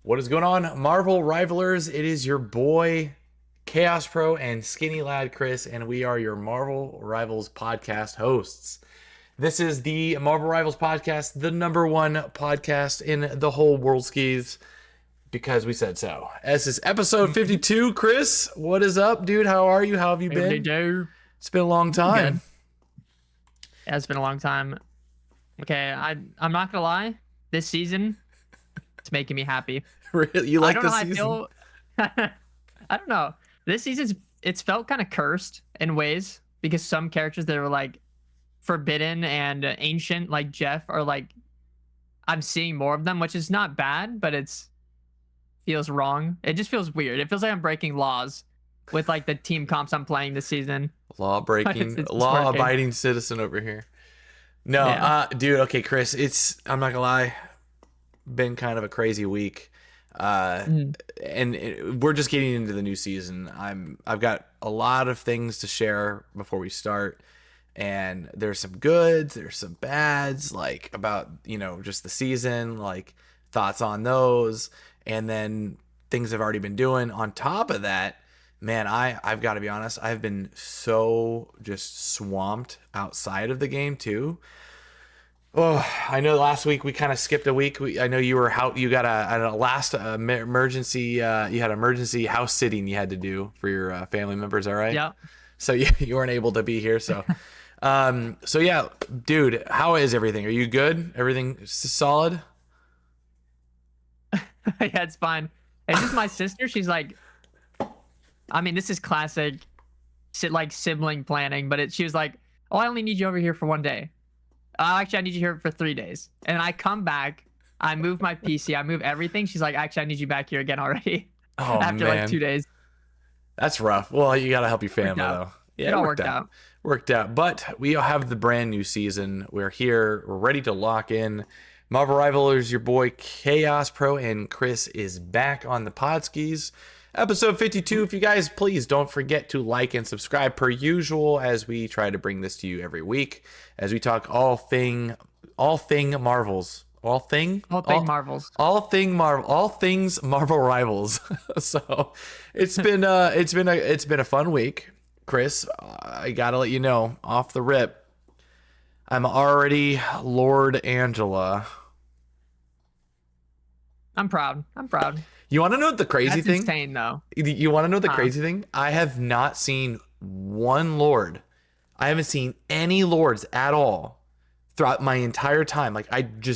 What is going on, Marvel Rivalers? It is your boy Chaos Pro and Skinny Lad Chris, and we are your Marvel Rivals podcast hosts. This is the Marvel Rivals podcast, the number one podcast in the whole world skis, because we said so. This is episode 52. Chris, what is up, dude? How are you? How have you been? It's been a long time. Good. Yeah, it's been a long time. Okay, I'm not gonna lie. This season, it's making me happy. Really? You like this I season? feel. I don't know. This season's it's felt kind of cursed in ways because some characters that were like forbidden and ancient, like Jeff, are like I'm seeing more of them, which is not bad, but it's feels wrong. It just feels weird. It feels like I'm breaking laws with like the team comps I'm playing this season. Law breaking, law abiding citizen over here. No, Yeah. Dude. Okay, Chris. I'm not gonna lie. Been kind of a crazy week, and we're just getting into the new season. I've got a lot of things to share before we start, and there's some goods, there's some bads, like about just the season, like thoughts on those, and then things I've already been doing. On top of that, man, I've got to be honest, I've been so just swamped outside of the game too. Oh, I know last week we kind of skipped a week. I know you were you got a last emergency. You had emergency house sitting you had to do for your family members. All right. Yeah. So you weren't able to be here. So, so yeah, dude, how is everything? Are you good? Everything solid? Yeah, it's fine. It's just my sister. She's like, I mean, this is classic, like sibling planning. But she was like, "Oh, I only need you over here for one day. Actually, I need you here for 3 days." And I come back, I move my PC, I move everything. She's like, "Actually, I need you back here again already." Oh, After man. like 2 days. That's rough. Well, you got to help your family though. Yeah, it all worked out. Worked out. But we have the brand new season. We're here. We're ready to lock in. Marvel Rivalers, your boy Chaos Pro and Chris is back on the Podskis. Episode 52. If you guys please don't forget to like and subscribe per usual as we try to bring this to you every week as we talk all thing Marvels. All things Marvel Rivals. So it's been a fun week. Chris, I gotta let you know off the rip, I'm already Lord Angela. I'm proud. You want to know what the crazy thing? That's insane, though. You want to know the crazy thing? I have not seen one Lord. I haven't seen any Lords at all throughout my entire time. Like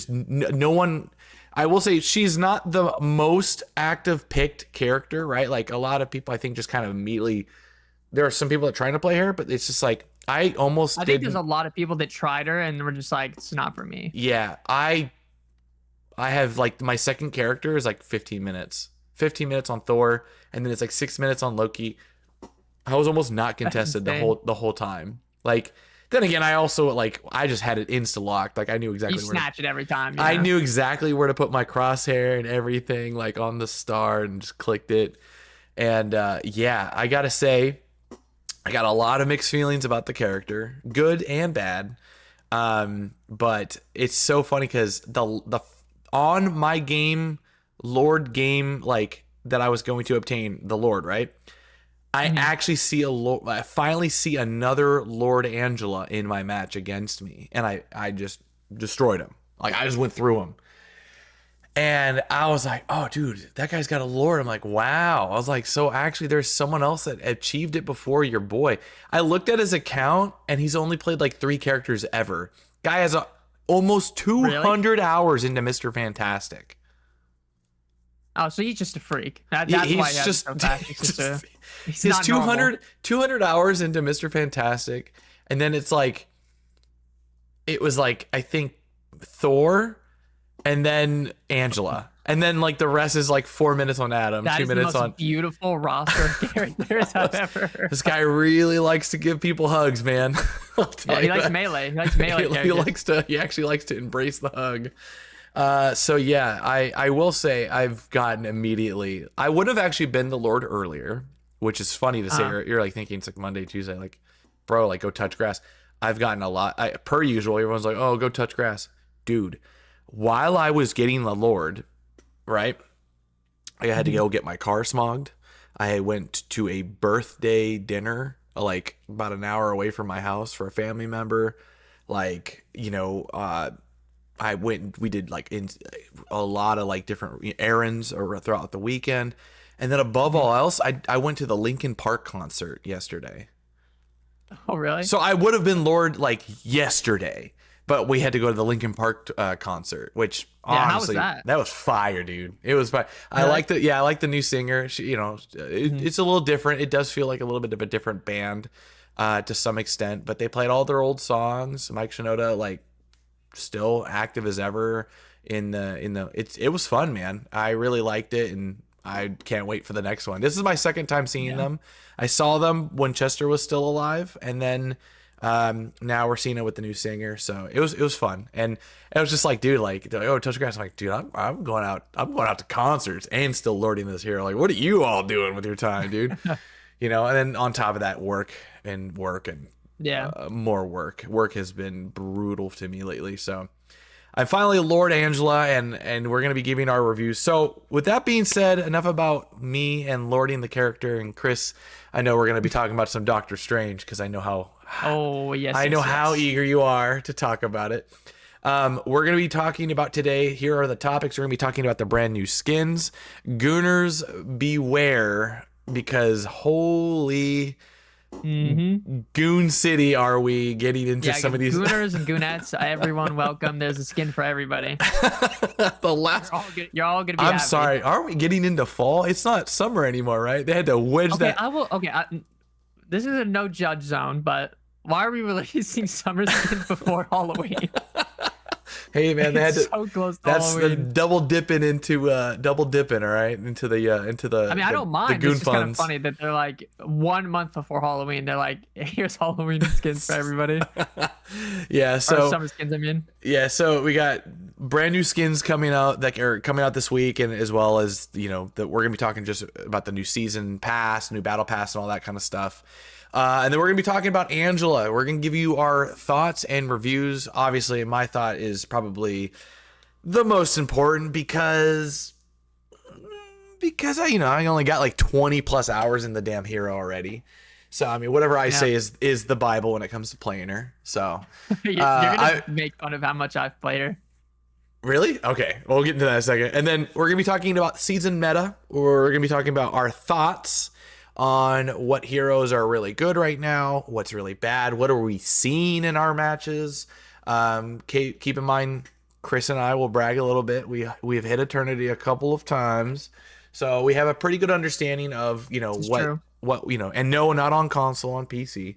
no one. I will say she's not the most active picked character, right? Like a lot of people, I think, just kind of immediately. There are some people that are trying to play her, but it's just like I think there's a lot of people that tried her and were just like, it's not for me. Yeah, I have like my second character is like 15 minutes. 15 minutes on Thor, and then it's like 6 minutes on Loki. I was almost not contested the whole time. Like then again, I also I just had it insta locked. Like I knew exactly you snatch it every time. I knew exactly where to put my crosshair and everything, like on the star, and just clicked it. And yeah, I gotta say, I got a lot of mixed feelings about the character, good and bad. But it's so funny because the on my game, Lord game, like that I was going to obtain the Lord, right? I actually see I finally see another Lord Angela in my match against me, and I just destroyed him. Like I just went through him, and I was like, "Oh, dude, that guy's got a Lord." I'm like, "Wow." I was like, "So actually, there's someone else that achieved it before your boy." I looked at his account, and he's only played like 3 characters ever. Guy has almost 200 hours into Mr. Fantastic. Oh, so he's just a freak. That's why he has so fast. He's not 200 hours into Mr. Fantastic, and then it was like I think Thor, and then Angela, and then like the rest is like 4 minutes on Adam, that 2 minutes the most on beautiful roster of characters I've ever heard. This guy really likes to give people hugs, man. Yeah, he likes melee. He likes melee. He actually likes to embrace the hug. So yeah, I will say I've gotten immediately. I would have actually been the Lord earlier, which is funny to say. You're like thinking it's like Monday, Tuesday, like, bro, like go touch grass. I've gotten a lot. Per usual, everyone's like, oh, go touch grass, dude. While I was getting the Lord, right? I had to Mhm. go get my car smogged. I went to a birthday dinner, like about an hour away from my house for a family member. Like, I went, we did like a lot of like different errands or throughout the weekend. And then above Mhm. all else, I went to the Linkin Park concert yesterday. Oh, really? So I would have been Lord like yesterday, but we had to go to the Linkin Park concert, which Yeah. How was honestly that? that was fire, dude. It was fire. I Really? like the I like the new singer. She, Mhm. it's a little different. It does feel like a little bit of a different band to some extent, but they played all their old songs. Mike Shinoda like still active as ever it was fun, man. I really liked it, and I can't wait for the next one. This is my second time seeing Yeah. them. I saw them when Chester was still alive, and then now we're seeing it with the new singer. So it was fun, and it was just like, dude, like, oh, touch grass. I'm like, dude, I'm going out to concerts and still lording this hero. Like, what are you all doing with your time, dude? And then on top of that, work and Yeah. more work. Work has been brutal to me lately. So I finally Lord Angela, and we're gonna be giving our reviews. So with that being said, enough about me and lording the character. And Chris, I know we're gonna be talking about some Doctor Strange because I know how Oh, yes, I know yes, how yes. eager you are to talk about it. We're going to be talking about today. Here are the topics. We're going to be talking about the brand new skins. Gooners, beware, because holy Mm-hmm. Goon City are we getting into Yeah, some of these. Gooners and Goonettes, everyone welcome. There's a skin for everybody. The last. You're all gonna be I'm happy. sorry. Aren't we getting into fall? It's not summer anymore, right? They had to wedge Okay, that. I will. Okay, this is a no judge zone, but why are we releasing summer skins before Halloween? Hey, man, they had It's to. so close to That's the Halloween. double dipping, all right, into I the mean, I the, don't the mind. goon It's just kind of funds. funny that they're like 1 month before Halloween. They're like, here's Halloween skins for everybody, Yeah, or so summer skins. I mean, yeah, so we got brand new skins coming out that are coming out this week, and as well as that we're gonna be talking just about the new season pass, new battle pass, and all that kind of stuff. And then we're gonna be talking about Angela. We're gonna give you our thoughts and reviews. Obviously, my thought is probably the most important because I only got like 20 plus hours in the damn hero already. So I mean, whatever I yeah, say is the Bible when it comes to playing her. So you're gonna I make fun of how much I've played her. really okay. We'll get into that in a second, and then we're gonna be talking about season meta. We're gonna be talking about our thoughts on what heroes are really good right now, what's really bad, what are we seeing in our matches. Keep in mind, Chris and I will brag a little bit. We have hit Eternity a couple of times, so we have a pretty good understanding of This is what true. and no, not on console, on PC.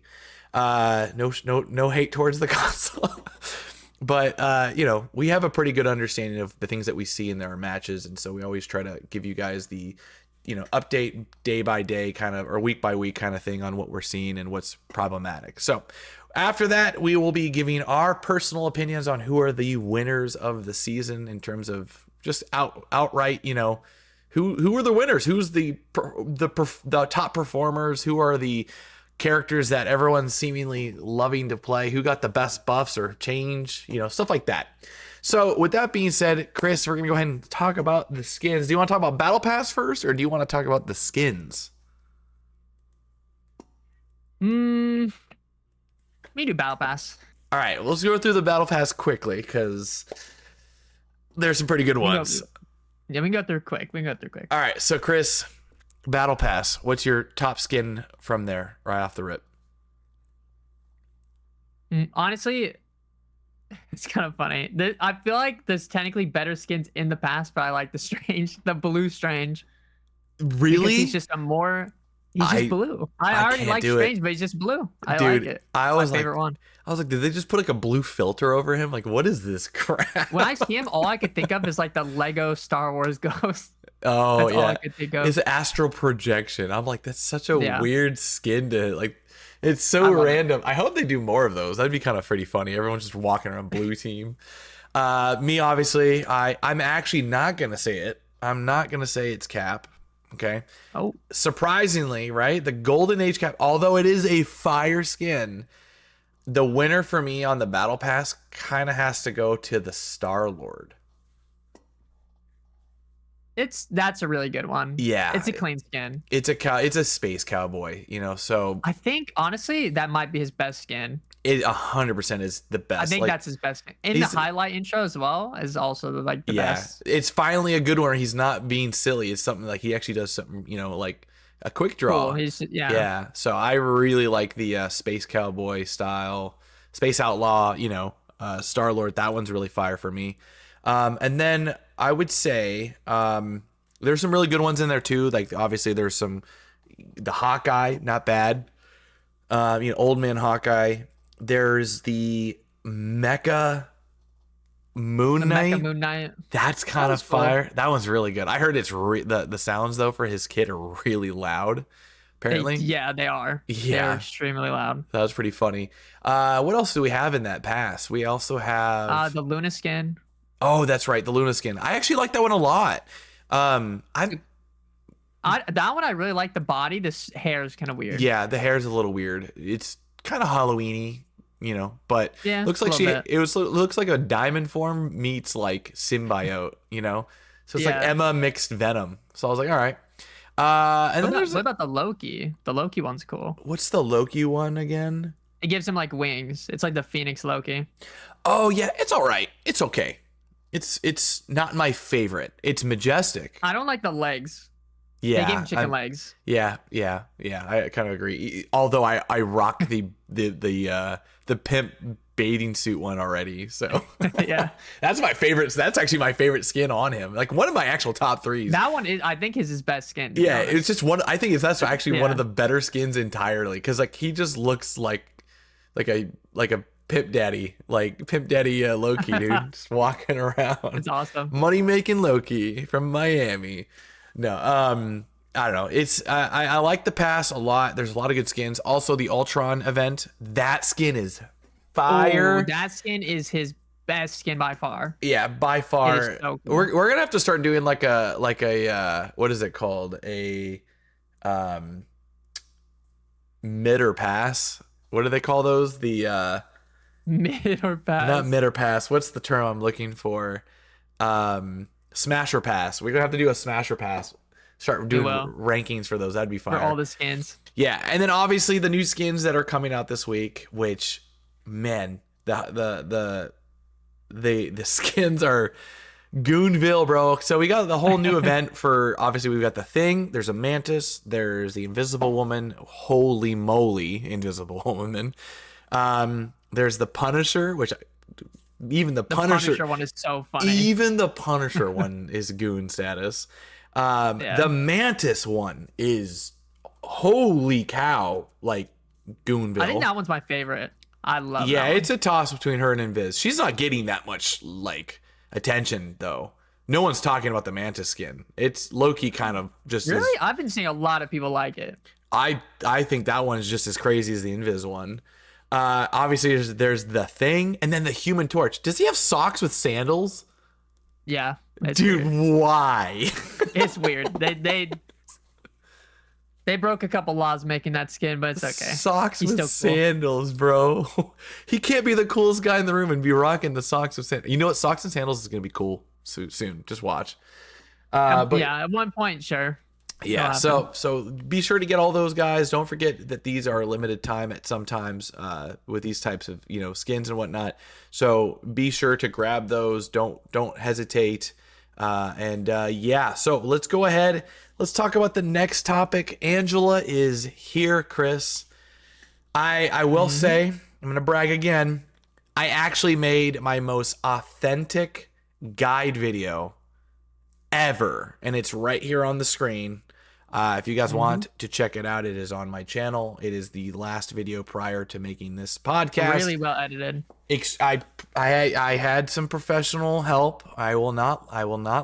No hate towards the console. But we have a pretty good understanding of the things that we see in our matches, and so we always try to give you guys the update day by day kind of, or week by week kind of thing on what we're seeing and what's problematic. So after that, we will be giving our personal opinions on who are the winners of the season in terms of just outright, who are the winners, who's the top performers, who are the characters that everyone's seemingly loving to play, who got the best buffs or change, stuff like that. So with that being said, Chris, we're gonna go ahead and talk about the skins. Do you want to talk about Battle Pass first, or do you want to talk about the skins? Mm, me do battle pass. All right, let's go through the Battle Pass quickly because there's some pretty good We can ones. go. Yeah, we can go through quick. We can go through quick. All right, so Chris, Battle Pass. What's your top skin from there, right off the rip? Honestly, it's kind of funny. I feel like there's technically better skins in the past, but I like the strange, the blue strange, because he's Really? just a more. He's just I blue. I I already can't like do it, strange, but he's just blue. I like dude. it. My favorite one. I was like, did they just put like a blue filter over him? Like, what is this crap? When I see him, all I could think of is like the Lego Star Wars ghost. Oh That's all I yeah, could think of. it's astral projection. I'm like, that's such a Yeah, weird skin to like. It's I so love it. random. I hope they do more of those. That'd be kind of pretty funny. Everyone's just walking around blue team. Me obviously, I'm actually not gonna say it. I'm not gonna say it's Cap. Okay. Oh, Surprisingly, right? The Golden Age Cap, although it is a fire skin, the winner for me on the Battle Pass kind of has to go to the Star Lord. that's a really good one. Yeah, It's a clean skin. it's a space cowboy, you know. So I think honestly that might be his best skin. it 100% is the I best. think Like that's his best skin. In the he's highlight intro as well is also like the yeah, best. it's finally a good one where he's not being silly. It's something like he actually does something, you know, like a quick Cool. draw. He's yeah. Yeah, so I really like the space cowboy style, space outlaw. You know, Star Lord. That one's really fire for me. And then I would say there's some really good ones in there too. Like obviously there's some the Hawkeye, not bad. You know, old man Hawkeye. There's the Mecha The Moon Mecha Knight. Moon Knight. That's That kind of was cool. fire. That one's really good. I heard it's the sounds though for his kid are really loud. Apparently, Yeah, they are. They are yeah, extremely loud. that was pretty funny. What else do we have in that pass? We also have. The Luna skin. Oh, that's right, the Luna skin. I actually like that one a lot. I That one I really like the body. This hair is kind of weird. yeah, the hair's a little weird. It's kind of Halloweeny, you know, but Yeah, looks a like little bit. it was looks like a diamond form meets like symbiote, you know. So it's like Yeah. Emma mixed Venom. So I was like, all right. And then there's What about the Loki? The Loki one's cool. what's the Loki one again? It gives him like wings. It's like the Phoenix Loki. Oh yeah, it's all right. It's okay. It's not my favorite. It's majestic. I don't like the legs. They Yeah, gave him chicken legs. yeah. I kind of agree. Although I rock the pimp bathing suit one already. So Yeah. that's my favorite. That's actually my favorite skin on him. Like one of my actual top threes. That one is I think is his best skin. To be Yeah, honest. it's just one. I think that's actually one Yeah. of the better skins entirely because like he just looks like a pimp daddy Loki dude, just walking around. It's awesome. Money making Loki from Miami. No, I don't know. It's I like the pass a lot. There's a lot of good skins. Also, the Ultron event. That skin is fire. Oh, that skin is his best skin by far. Yeah, by It far. is so cool. We're gonna have to start doing like a what is it called? A mid or pass. What do they call those? The Mid or pass. not mid or pass. What's the term I'm looking for? Smasher pass. We're gonna have to do a smasher pass. Start doing will. rankings for those. That'd be For fire. all the skins. Yeah, and then obviously the new skins that are coming out this week, which man, the skins are Goonville, bro. So we got the whole new event for obviously we've got the Thing, there's a Mantis, there's the Invisible Woman. Holy moly, Invisible Woman. There's the Punisher, which even the The Punisher, Punisher one is so funny. even the Punisher one is goon status. Yeah. The Mantis one is holy cow, like Goonville. I think that one's my favorite. I love Yeah, that one. it's a toss between her and Invis. She's not getting that much like attention though. No one's talking about the Mantis skin. It's Loki kind of just as, Really? I've been seeing a lot of people like it. I think that one is just as crazy as the Invis one. Obviously there's the Thing and then the Human Torch. Does he have socks with sandals? Yeah. It's Dude, weird. why? It's weird. They broke a couple laws making that skin, but it's okay. Socks He's with still cool. sandals, bro. He can't be the coolest guy in the room and be rocking the socks with sandals. You know what? Socks and sandals is gonna be cool soon. Just watch. But Yeah, at one point, sure. yeah, It'll so be sure to get all those guys. Don't forget that these are a limited time at sometimes with these types of skins and whatnot. So be sure to grab those. Don't hesitate. Yeah, so let's go ahead. Let's talk about the next topic. Angela is here, Chris. I will say, I'm gonna brag again. I actually made my most authentic guide video ever, and it's right here on the screen. If you guys want to check it out, it is on my channel. It is the last video prior to making this podcast. Really well edited. I had some professional help. I will not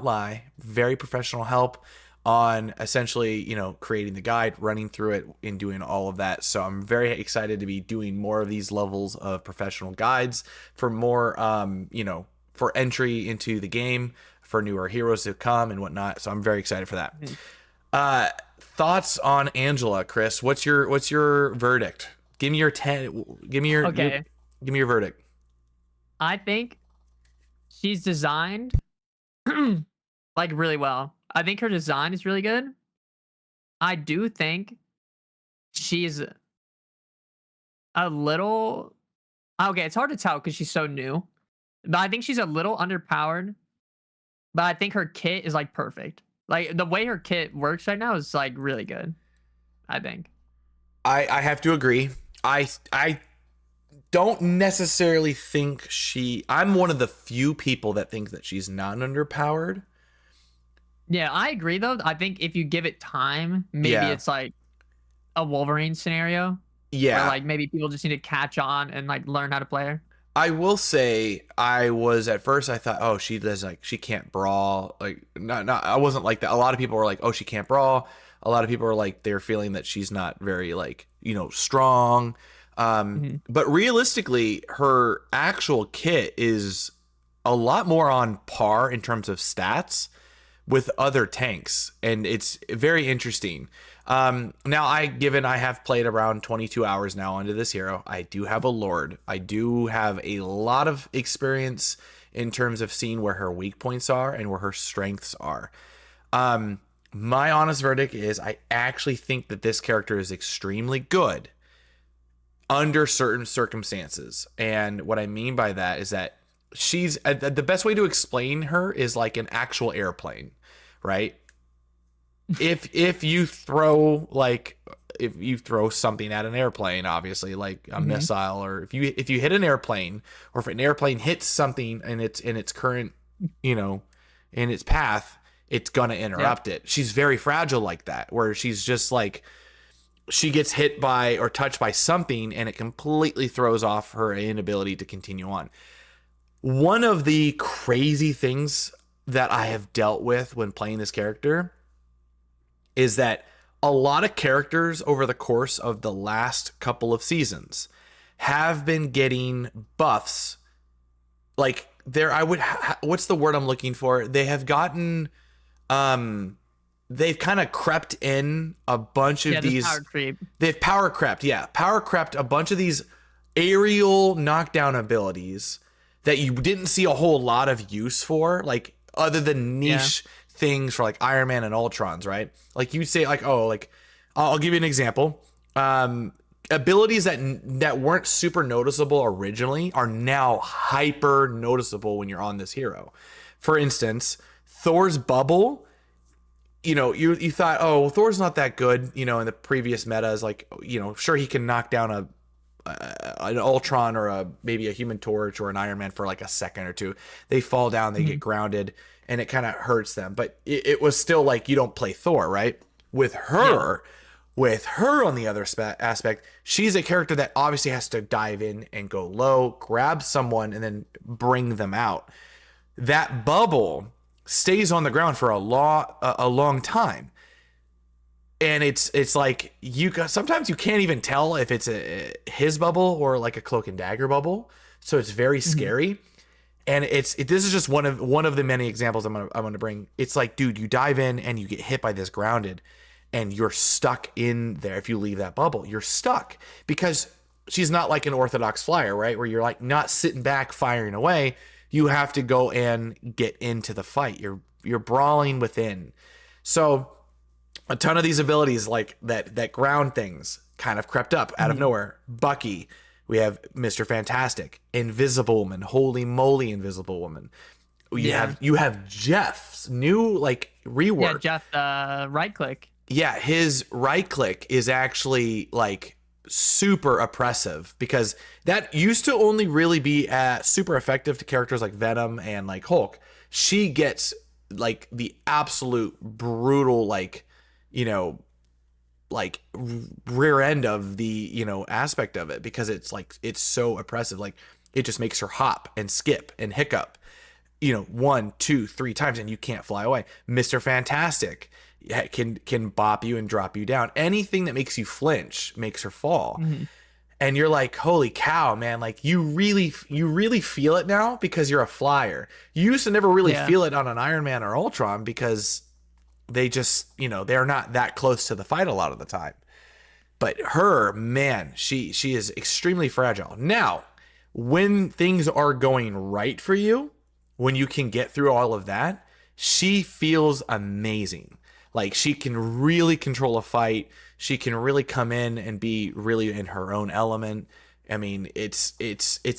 lie. Very professional help on essentially, creating the guide, running through it, and doing all of that. So I'm very excited to be doing more of these levels of professional guides for more, for entry into the game, for newer heroes to come and whatnot. So I'm very excited for that. Thoughts on Angela, Chris? What's your verdict? Give me your 10. Give me your Okay. give me your verdict. I think she's designed like really well. I think her design is really good. I do think she's a little okay, it's hard to tell because she's so new, but I think she's a little underpowered, but I think her kit is, like, perfect. Like, the way her kit works right now is, like, really good, I think. I have to agree. I don't necessarily think I'm one of the few people that think that she's not underpowered. Yeah, I agree, though. I think if you give it time, maybe Yeah. it's, like, a Wolverine scenario where, Yeah. like, maybe people just need to catch on and, like, learn how to play her. I will say I was at first I thought, oh, she does like she can't brawl. Like not I wasn't like that. A lot of people were like, oh, she can't brawl. A lot of people are like they're feeling that she's not very like, strong. Mhm. But realistically, her actual kit is a lot more on par in terms of stats with other tanks, and it's very interesting. Now, given I have played around 22 hours now onto this hero, I do have a Lord. I do have a lot of experience in terms of seeing where her weak points are and where her strengths are. My honest verdict is I actually think that this character is extremely good under certain circumstances. And what I mean by that is that she's the best way to explain her is like an actual airplane, right? If you throw something at an airplane, obviously like a Mhm. missile, or if you hit an airplane, or if an airplane hits something in its current, you know, in its path, it's gonna Yep. interrupt it. She's very fragile like that, where she's just like she gets hit by or touched by something and it completely throws off her inability to continue on. One of the crazy things that I have dealt with when playing this character is that a lot of characters over the course of the last couple of seasons have been getting buffs. Like there I would what's the word I'm looking for? They have gotten they've kind of crept in a bunch of Yeah, this these power creep. they've power crept a bunch of these aerial knockdown abilities that you didn't see a whole lot of use for, like other than Yeah. niche things for like Iron Man and Ultrons, right? Like you say, like, oh, like I'll give you an example. Abilities that weren't super noticeable originally are now hyper noticeable when you're on this hero. For instance, Thor's bubble, you thought, oh, well, Thor's not that good, in the previous metas. Like, sure, he can knock down an Ultron or maybe a Human Torch or an Iron Man for like a second or two. They fall down, they get Mhm. grounded, and it kind of hurts them. But it was still like you don't play Thor, right? With Yeah. her, on the other aspect, she's a character that obviously has to dive in and go low, grab someone, and then bring them out. That bubble stays on the ground for a long time, and it's like sometimes you can't even tell if it's his bubble or like a cloak and dagger bubble, so it's very Mhm. scary. And this is just one of the many examples I'm gonna bring. It's like, dude, you dive in and you get hit by this grounded, and you're stuck in there. If you leave that bubble, you're stuck because she's not like an orthodox flyer, right? Where you're like not sitting back firing away. You have to go and get into the fight. You're brawling within. So a ton of these abilities like that ground things kind of crept up out of Mhm. nowhere. Bucky, we have Mr. Fantastic, Invisible Woman, holy moly, Invisible Woman. You Yeah. have you have Jeff's new like Yeah, rework. Jeff, right click. Yeah, his right click is actually like super oppressive because that used to only really be super effective to characters like Venom and like Hulk. She gets like the absolute brutal you know like rear end of the aspect of it, because it's so oppressive. Like it just makes her hop and skip and hiccup, one, two, three times, and you can't fly away. Mr. Fantastic can bop you and drop you down. Anything that makes you flinch makes her fall. Mhm. And you're like, holy cow, man, like you really feel it now because you're a flyer. You used to never really Yeah. feel it on an Iron Man or Ultron because they just, they're not that close to the fight a lot of the time. But her, man, she is extremely fragile. Now, when things are going right for you, when you can get through all of that, she feels amazing. Like she can really control a fight. She can really come in and be really in her own element. I mean, it's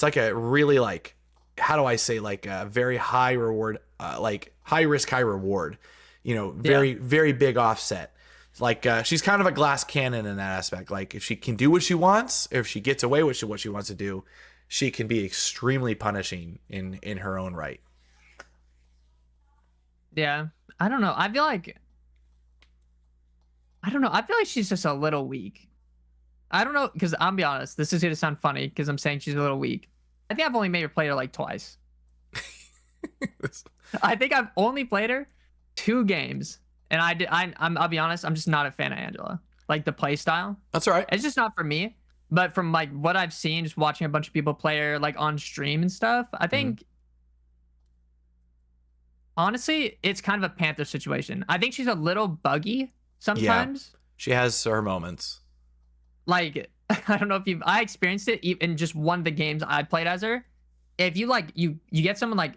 like a really like, how do I say, like a very high reward, like high risk, high reward. You know, Yeah. very big offset. Like she's kind of a glass cannon in that aspect. Like if she can do what she wants, if she gets away with what she wants to do, she can be extremely punishing in her own right. Yeah. I don't know. I don't know. I feel like she's just a little weak. I don't know, because I'll be honest, this is gonna sound funny because I'm saying she's a little weak. I think I've only made her play her like twice. I think I've only played her 2 games. And I'll be honest, I'm just not a fan of Angela. Like the play style. That's all right. It's just not for me. But from like what I've seen, just watching a bunch of people play her like on stream and stuff, I Mhm. think honestly, it's kind of a Panther situation. I think she's a little buggy Yeah, sometimes. she has her moments. Like, I don't know if I experienced it in just one of the games I played as her. If you like, you get someone like,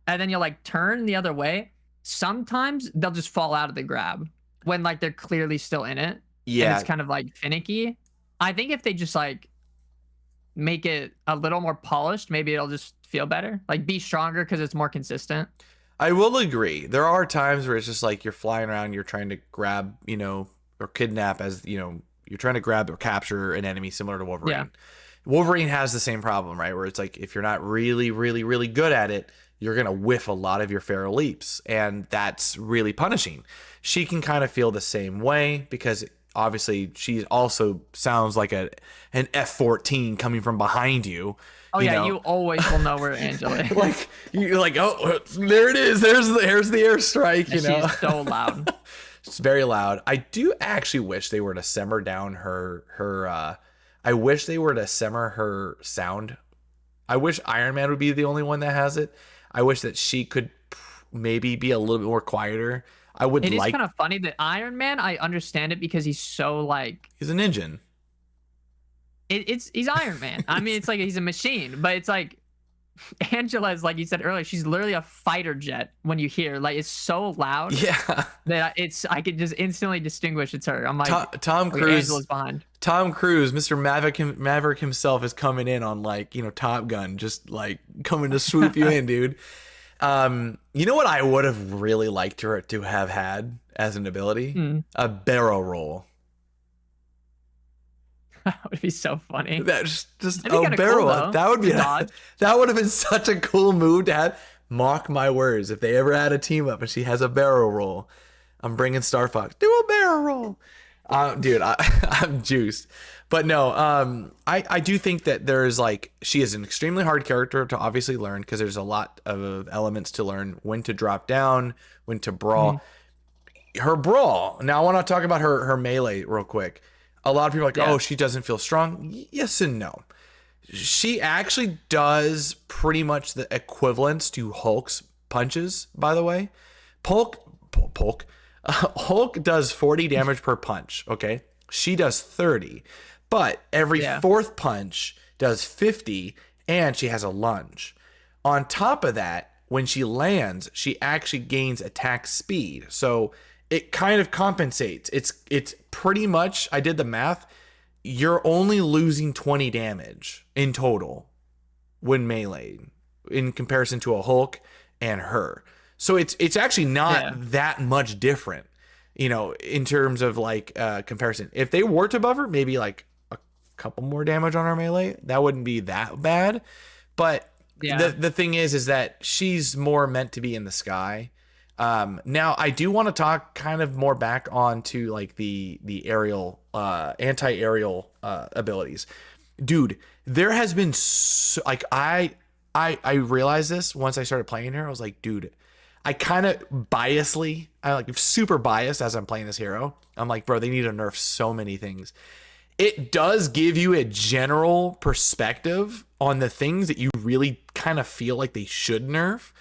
and then you like turn the other way, sometimes they'll just fall out of the grab when like they're clearly still in it. And it's Yeah, kind of like finicky. I think if they just like make it a little more polished, maybe it'll just feel better. Like be stronger because it's more consistent. I will agree. There are times where it's just like you're flying around, you're trying to grab, or kidnap, as you're trying to grab or capture an enemy similar to Yeah. Wolverine. Wolverine has the same problem, right? Where it's like if you're not really, really, really good at it, you're gonna whiff a lot of your feral leaps, and that's really punishing. She can kind of feel the same way because obviously she also sounds like an F-14 coming from behind you. Oh You yeah, know, you always will know where Angela is. like you're like, oh, there it is. There's the airstrike. And she is so loud. It's very loud. I do actually wish they were to simmer down her. I wish they were to simmer her sound. I wish Iron Man would be the only one that has it. I wish that she could maybe be a little bit more quieter. I would It is like. kind of funny that Iron Man, I understand it because he's so like He's an engine. he's Iron Man. I mean, it's like he's a machine, but it's like Angela is, like you said earlier, she's literally a fighter jet when you hear like it's so loud Yeah. that I could just instantly distinguish it's her. I'm like, Tom okay, Cruise. Angela's behind. Tom Cruise, Mr. Maverick himself, is coming in on like Top Gun, just like coming to swoop you in, dude. You know what I would have really liked her to have had as an ability? Hmm. A barrel roll. That would be so funny. That's just That'd be a kinda barrel. cool, though. That would be Dodge. that would have been such a cool move to have. Mark my words, if they ever had a team up and she has a barrel roll, I'm bringing Star Fox. Do a barrel roll. Dude, I'm juiced. But no, I do think that there's like, she is an extremely hard character to obviously learn because there's a lot of elements to learn: when to drop down, when to brawl. Her brawl. Now I want to talk about her melee real quick. A lot of people are like, Yeah. oh, she doesn't feel strong. Yes and no. She actually does pretty much the equivalence to Hulk's punches, by the way. Hulk does 40 damage per punch, okay? She does 30. But every Yeah. fourth punch does 50, and she has a lunge. On top of that, when she lands, she actually gains attack speed. So it kind of compensates. It's pretty much, I did the math, you're only losing 20 damage in total when melee in comparison to a Hulk and her. So it's actually not Yeah. that much different, in terms of like comparison. If they were to buff her, maybe like a couple more damage on her melee, that wouldn't be that bad. But Yeah. the thing is that she's more meant to be in the sky. Now I do want to talk kind of more back on to like the aerial anti-aerial abilities. Dude, there has been like I realized this once I started playing her. I was like, dude, I kind of I like super biased as I'm playing this hero. I'm like, bro, they need to nerf so many things. It does give you a general perspective on the things that you really kind of feel like they should nerf.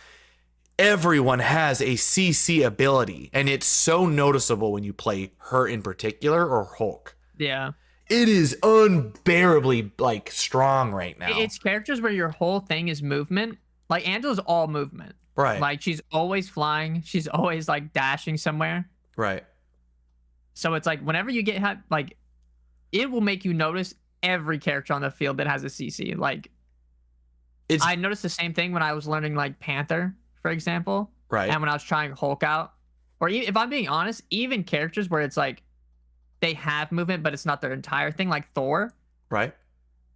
Everyone has a CC ability, and it's so noticeable when you play her in particular or Hulk. Yeah. It is unbearably like strong right now. It's characters where your whole thing is movement. Like Angela's all movement. Right. Like she's always flying. She's always like dashing somewhere. Right. So it's like whenever you get like it will make you notice every character on the field that has a CC. Like It's I noticed the same thing when I was learning like Panther, for example, right. and when I was trying Hulk out, or if I'm being honest, even characters where it's like they have movement but it's not their entire thing, like Thor. Right.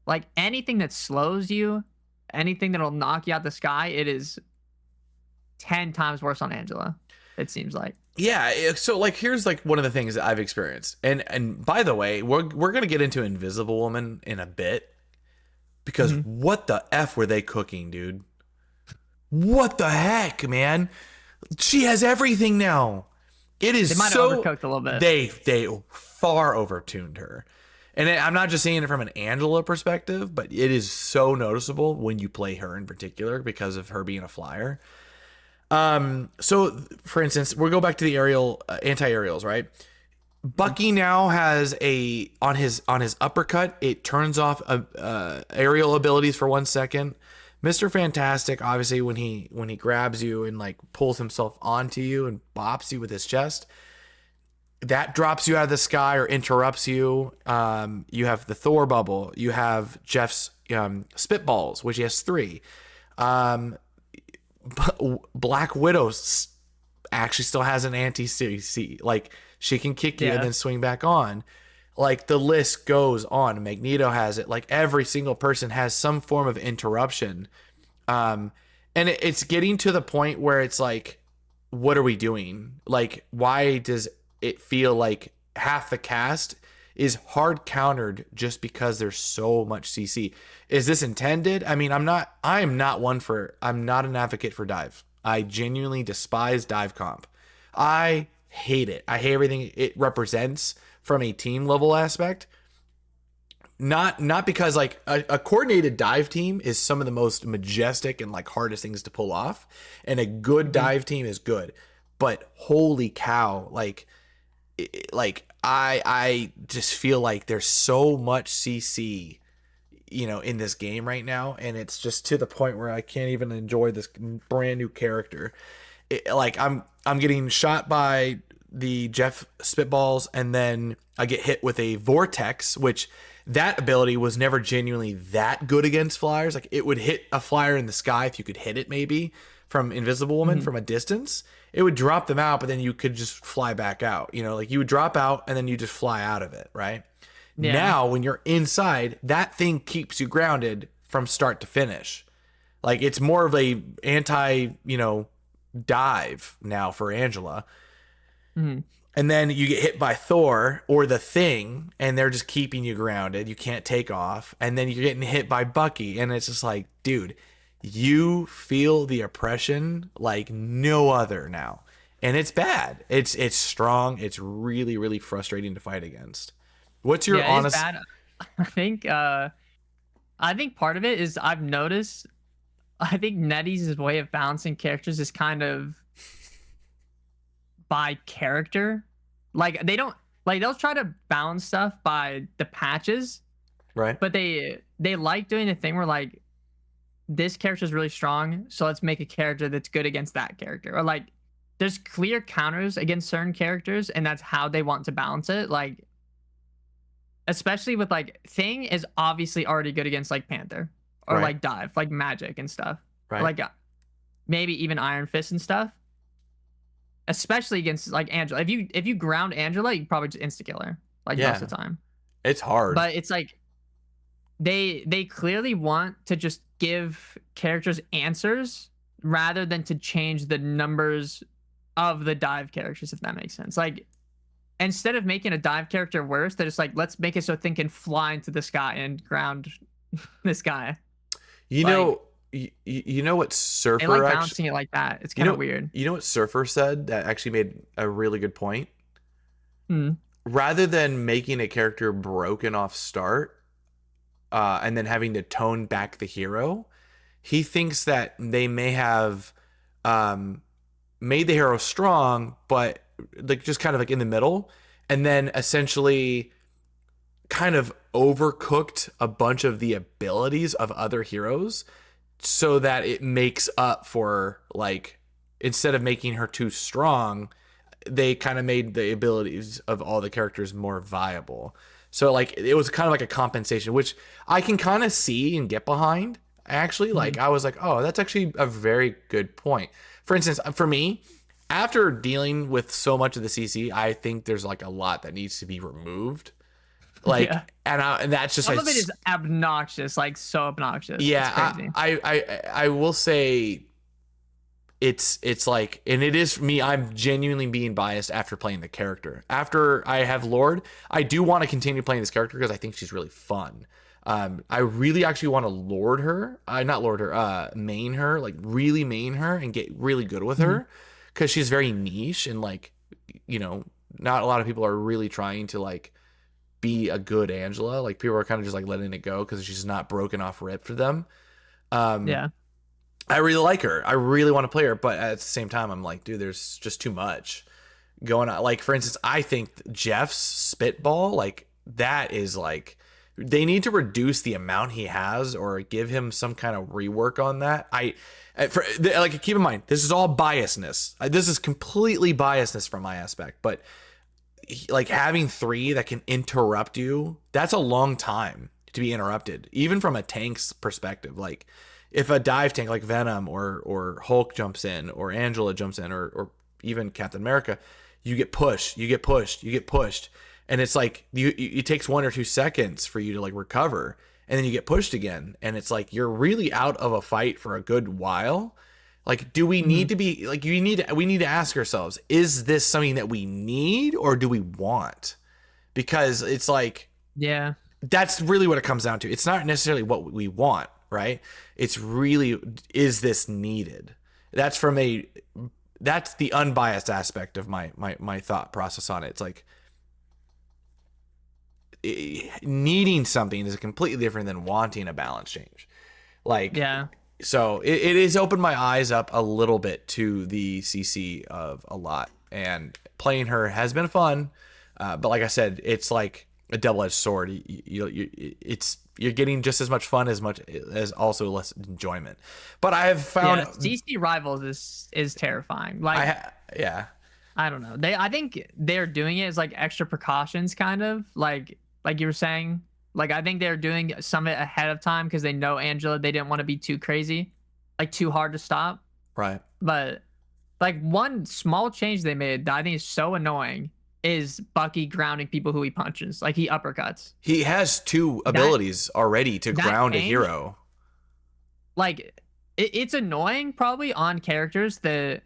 Like anything that slows you, anything that'll knock you out the sky, it is 10 times worse on Angela. It seems like. Yeah, so like here's like one of the things that I've experienced. And by the way, we're going to get into Invisible Woman in a bit because Mhm. what the F were they cooking, dude? What the heck, man? She has everything now. It They is might have so overcooked a little bit. they far overtuned her. And I'm not just saying it from an Angela perspective, but it is so noticeable when you play her in particular because of her being a flyer. So for instance, we'll go back to the aerial anti-aerials, right? Bucky now has a on his uppercut, it turns off aerial abilities for 1 second. Mr. Fantastic, obviously, when he grabs you and like pulls himself onto you and bops you with his chest, that drops you out of the sky or interrupts you. You have the Thor bubble. You have Jeff's spitballs, which he has three. Um, Black Widow actually still has an anti CC. Like she can kick you and Yeah. then swing back on. Like the list goes on. Magneto has it. Like every single person has some form of interruption. Um, and it's getting to the point where it's like, what are we doing? Like, why does it feel like half the cast is hard countered just because there's so much CC? Is this intended? I mean, I'm not an advocate for dive. I genuinely despise dive comp. I hate it. I hate everything it represents from a team level aspect. Not because like a coordinated dive team is some of the most majestic and like hardest things to pull off, and a good dive team is good. But holy cow, like I just feel like there's so much CC, in this game right now, and it's just to the point where I can't even enjoy this brand new character. Like I'm getting shot by the Jeff spitballs, and then I get hit with a vortex, which that ability was never genuinely that good against flyers. Like it would hit a flyer in the sky if you could hit it maybe from Invisible Woman from a distance. It would drop them out, but then you could just fly back out. Like you would drop out and then you just fly out of it, right? Yeah. Now, when you're inside, that thing keeps you grounded from start to finish. Like it's more of a anti, dive now for Angela. Mhm. And then you get hit by Thor or the Thing, and they're just keeping you grounded. You can't take off. And then you're getting hit by Bucky, and it's just like, dude, you feel the oppression like no other now. And it's bad. It's strong. It's really, really frustrating to fight against. What's your Yeah, it is honest... bad. I think part of it is I've noticed I think NetEase's way of balancing characters is kind of by character. Like they don't like they'll try to balance stuff by the patches, Right? but they like doing the thing where like this character is really strong, so let's make a character that's good against that character. Or like there's clear counters against certain characters, and that's how they want to balance it. Like especially with like Thing is obviously already good against like Panther or Right. like Dive, like Magic and stuff. Or Right. like maybe even Iron Fist and stuff. Especially against like Angela. If you ground Angela, you probably just insta kill her like Yeah. most of the time. It's hard. But it's like they clearly want to just give characters answers rather than to change the numbers of the dive characters, if that makes sense. Like instead of making a dive character worse, they're just like, let's make it so Thing can fly into the sky and ground this guy. You like- know, you know what They Surfer like actually... balancing it like that. It's kind of weird. You know what Surfer said that actually made a really good point? Hmm. Rather than making a character broken off start, and then having to tone back the hero, he thinks that they may have made the hero strong, but like just kind of like in the middle, and then essentially kind of overcooked a bunch of the abilities of other heroes so that it makes up for, like, instead of making her too strong, they kind of made the abilities of all the characters more viable. So like it was kind of like a compensation, which I can kind of see and get behind. Actually, like Mhm. I was like, oh, that's actually a very good point. For instance, for me, after dealing with so much of the CC, I think there's like a lot that needs to be removed. Yeah. Like, and that's just Some like, of it is obnoxious, like so obnoxious. It's yeah, crazy. I will say it's like, and it is me, I'm genuinely being biased after playing the character. After I have Lord, I do want to continue playing this character because I think she's really fun. I really actually want to lord her, not lord her, main her, like really main her and get really good with Mhm. her because she's very niche and like, you know, not a lot of people are really trying to like be a good Angela. Like people are kind of just like letting it go because she's not broken off rip for them. Um, Yeah. I really like her. I really want to play her, but at the same time, I'm like, dude, there's just too much going on. Like, for instance, I think Jeff's spitball, like, that is like, they need to reduce the amount he has or give him some kind of rework on that. Like, keep in mind, this is all biasness. This is completely biasness from my aspect, but like having three that can interrupt you, that's a long time to be interrupted, even from a tank's perspective. Like if a dive tank like Venom or Hulk jumps in or Angela jumps in or even Captain America, you get pushed, you get pushed, you get pushed. And it's like it takes 1 or 2 seconds for you to like recover. And then you get pushed again. And it's like you're really out of a fight for a good while. Like, do we Mhm. need to be like we need to ask ourselves, is this something that we need or do we want? Because it's like Yeah. that's really what it comes down to. It's not necessarily what we want, right? It's really, is this needed? That's from a that's the unbiased aspect of my thought process on it. It's like needing something is completely different than wanting a balance change. Like, Yeah. so it has opened my eyes up a little bit to the CC of a lot, and playing her has been fun. But like I said, it's like a double-edged sword. You're getting just as much as also less enjoyment. But I have Yeah. found SlcRivals is terrifying. Like yeah, I don't know. I think they're doing it as like extra precautions, kind of like you were saying. Like I think they're doing some of it ahead of time because they know Angela. They didn't want to be too crazy, like too hard to stop. right. But like one small change they made that I think is so annoying is Bucky grounding people who he punches. Like he uppercuts. He has two That abilities already to that ground a change, hero. like it's annoying probably on characters that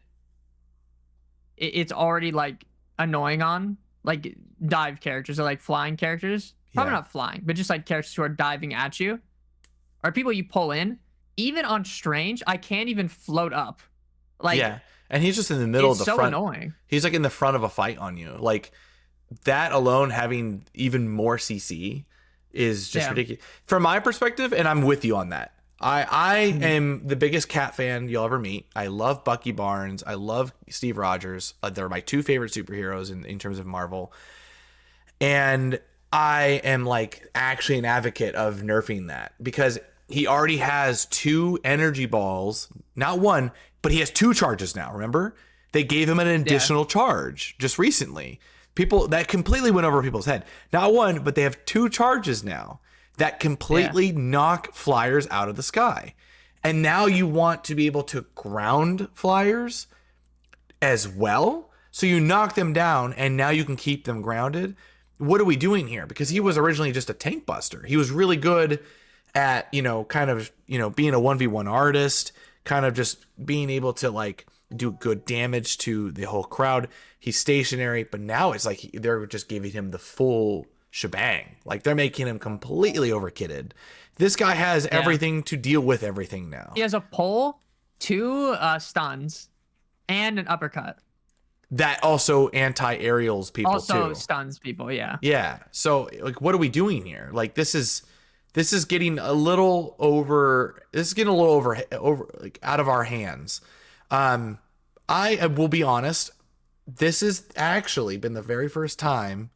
it's already like annoying on, like dive characters or like flying characters. Probably Yeah, not flying, but just like characters who are diving at you or people you pull in. Even on Strange, I can't even float up. Like yeah, and he's just in the middle of it's the so front. annoying. He's like in the front of a fight on you. Like that alone having even more CC is just Yeah. ridiculous from my perspective, and I'm with you on that. I Mhm. am the biggest Cat fan you'll ever meet. I love Bucky Barnes. I love Steve Rogers. They're my two favorite superheroes in terms of Marvel. And I am like actually an advocate of nerfing that because he already has two energy balls, not one, but he has two charges now. Remember? They gave him an Yeah. additional charge just recently. People that completely went over people's head. Not one, but they have two charges now that Yeah. completely knock flyers out of the sky. And now you want to be able to ground flyers as well. So you knock them down and now you can keep them grounded. What are we doing here? Because he was originally just a tank buster. He was really good at, kind of, being a 1v1 artist, kind of just being able to like do good damage to the whole crowd. He's stationary, but now it's like they're just giving him the full shebang. Like they're making him completely overkitted. This guy has Yeah. everything to deal with everything now. He has a pole, two stuns, and an uppercut. That also anti-aerials people Also too. stuns people. Yeah. Yeah. So like what are we doing here? Like this is getting a little over this is getting a little over like out of our hands. I will be honest, this has actually been the very first time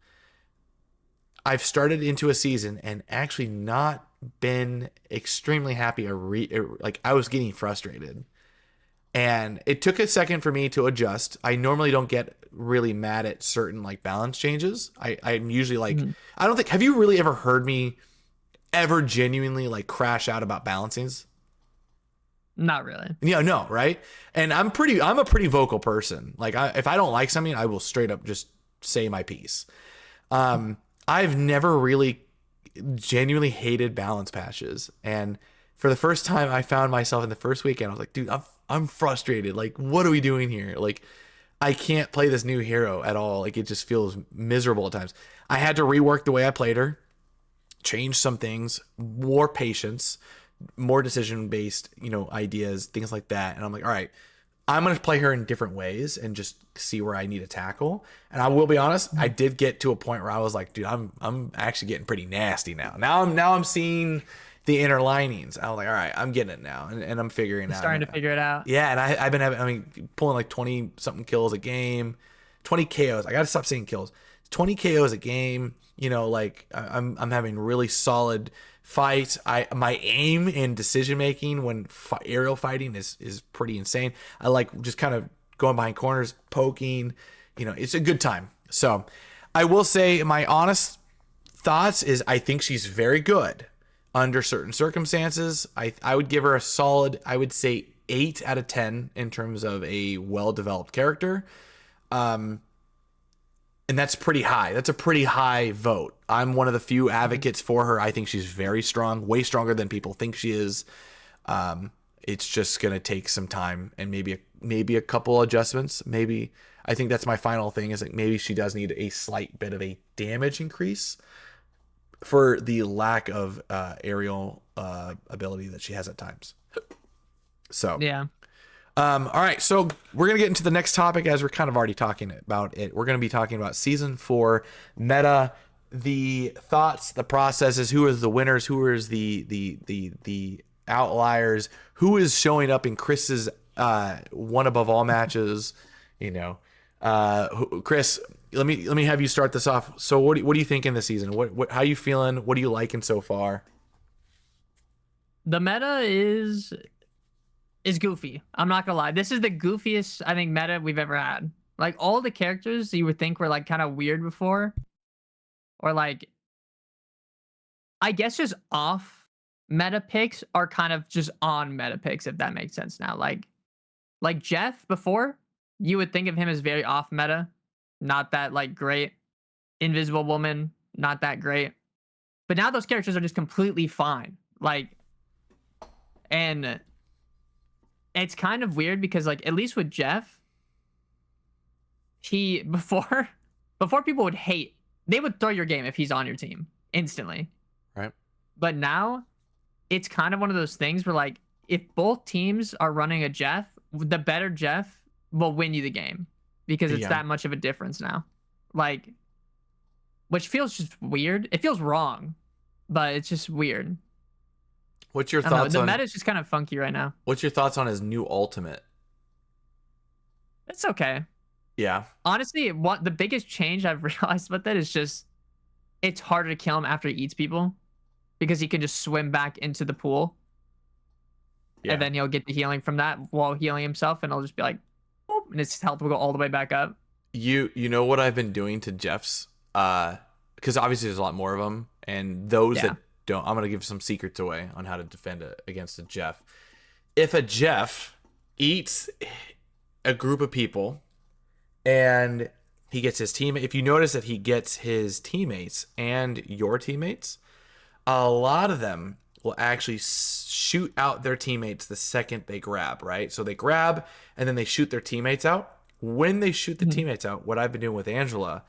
I've started into a season and actually not been extremely happy. Like I was getting frustrated, and it took a second for me to adjust. I normally don't get really mad at certain like balance changes. I'm usually like, Mhm. I don't think, have you really ever heard me ever genuinely like crash out about balancings? Not really. Yeah, no, right? And I'm a pretty vocal person. Like if I don't like something, I will straight up just say my piece. I've never really genuinely hated balance patches, and for the first time, I found myself in the first weekend. I was like, dude, I'm frustrated. Like, what are we doing here? Like, I can't play this new hero at all. Like, it just feels miserable at times. I had to rework the way I played her, change some things, more patience, more decision based, ideas, things like that. And I'm like, all right, I'm going to play her in different ways and just see where I need to tackle. And I will be honest, I Mhm. did get to a point where I was like, dude, I'm actually getting pretty nasty now. Now I'm seeing the inner linings. I was like, all right, I'm getting it now, and I'm figuring You're it out. starting to figure it out. Yeah, and I've been having, I mean, pulling like 20 something kills a game, 20 KOs. I got to stop saying kills. 20 KOs a game. Like I'm having really solid fights. My aim and decision making when aerial fighting is pretty insane. I like just kind of going behind corners, poking. It's a good time. So I will say my honest thoughts is I think she's very good under certain circumstances. I would give her a solid, I would say 8 out of 10 in terms of a well-developed character. And that's pretty high. That's a pretty high vote. I'm one of the few Mhm. advocates for her. I think she's very strong, way stronger than people think she is. It's just gonna take some time and maybe a couple adjustments. Maybe I think that's my final thing is like maybe she does need a slight bit of a damage increase for the lack of aerial ability that she has at times. So, Yeah. all right. So we're gonna get into the next topic as we're kind of already talking about it. We're gonna be talking about season 4 meta, the thoughts, the processes, who is the winners, who is the outliers, who is showing up in Chris's one above all matches. You know, Chris, let me have you start this off. So what do you think in this season? What how you feeling? What are you liking so far? The meta is goofy. I'm not gonna lie. This is the goofiest I think meta we've ever had. Like all the characters you would think were like kind of weird before, or like I guess just off meta picks are kind of just on meta picks, if that makes sense now. Like Jeff before, you would think of him as very off meta, not that like great. Invisible Woman, not that great. But now those characters are just completely fine. Like, and it's kind of weird because like at least with Jeff, he before people would hate, they would throw your game if he's on your team instantly. Right. But now it's kind of one of those things where like if both teams are running a Jeff, the better Jeff will win you the game because it's Yeah. that much of a difference now. Like, which feels just weird. It feels wrong, but it's just weird. What's your I don't know. thoughts The on meta is just kind of funky right now. what's your thoughts on his new ultimate? It's okay. Yeah. Honestly, what the biggest change I've realized about that is just it's harder to kill him after he eats people because he can just swim back into the pool and Yeah. then he'll get the healing from that while healing himself and it'll just be like, boop, and his health will go all the way back up. You know what I've been doing to Jeff's because obviously there's a lot more of them, and those Yeah. that don't, I'm gonna give some secrets away on how to defend it against a Jeff. If a Jeff eats a group of people and he gets his team, if you notice that he gets his teammates and your teammates, a lot of them will actually shoot out their teammates the second they grab, right? So they grab and then they shoot their teammates out. When they shoot the Mhm. teammates out, what I've been doing with Angela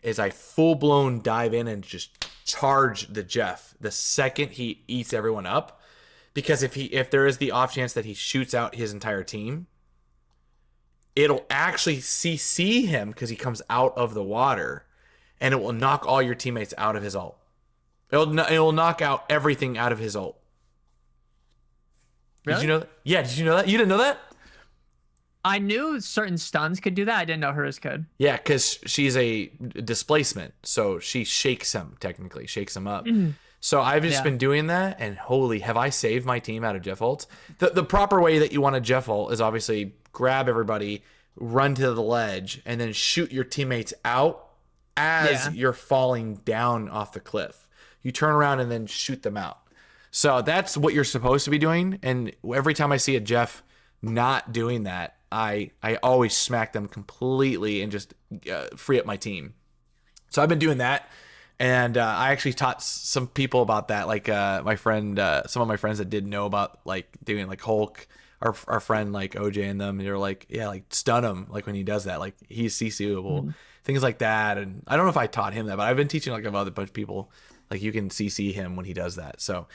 is I full blown dive in and just charge the Jeff the second he eats everyone up. Because if there is the off chance that he shoots out his entire team, it'll actually CC him because he comes out of the water, and it will knock all your teammates out of his ult. It'll knock out everything out of his ult. Did you Really? know that? Yeah, did you know that? You didn't know that? I knew certain stuns could do that. I didn't know hers could. Yeah, because she's a displacement, so she shakes him technically, shakes him up. Mhm. So I've just Yeah. been doing that, and holy, have I saved my team out of Jeff ults. The proper way that you want to Jeff ult is obviously grab everybody, run to the ledge, and then shoot your teammates out as Yeah. you're falling down off the cliff. You turn around and then shoot them out. So that's what you're supposed to be doing. And every time I see a Jeff not doing that, I always smack them completely and just free up my team. So I've been doing that, and I actually taught some people about that. Like my friend, some of my friends that didn't know about like doing like Hulk. Our friend like OJ and them, and they're like, yeah, like stun him like when he does that. Like he's CCable, Mhm. things like that. And I don't know if I taught him that, but I've been teaching like a other bunch of people like you can CC him when he does that. So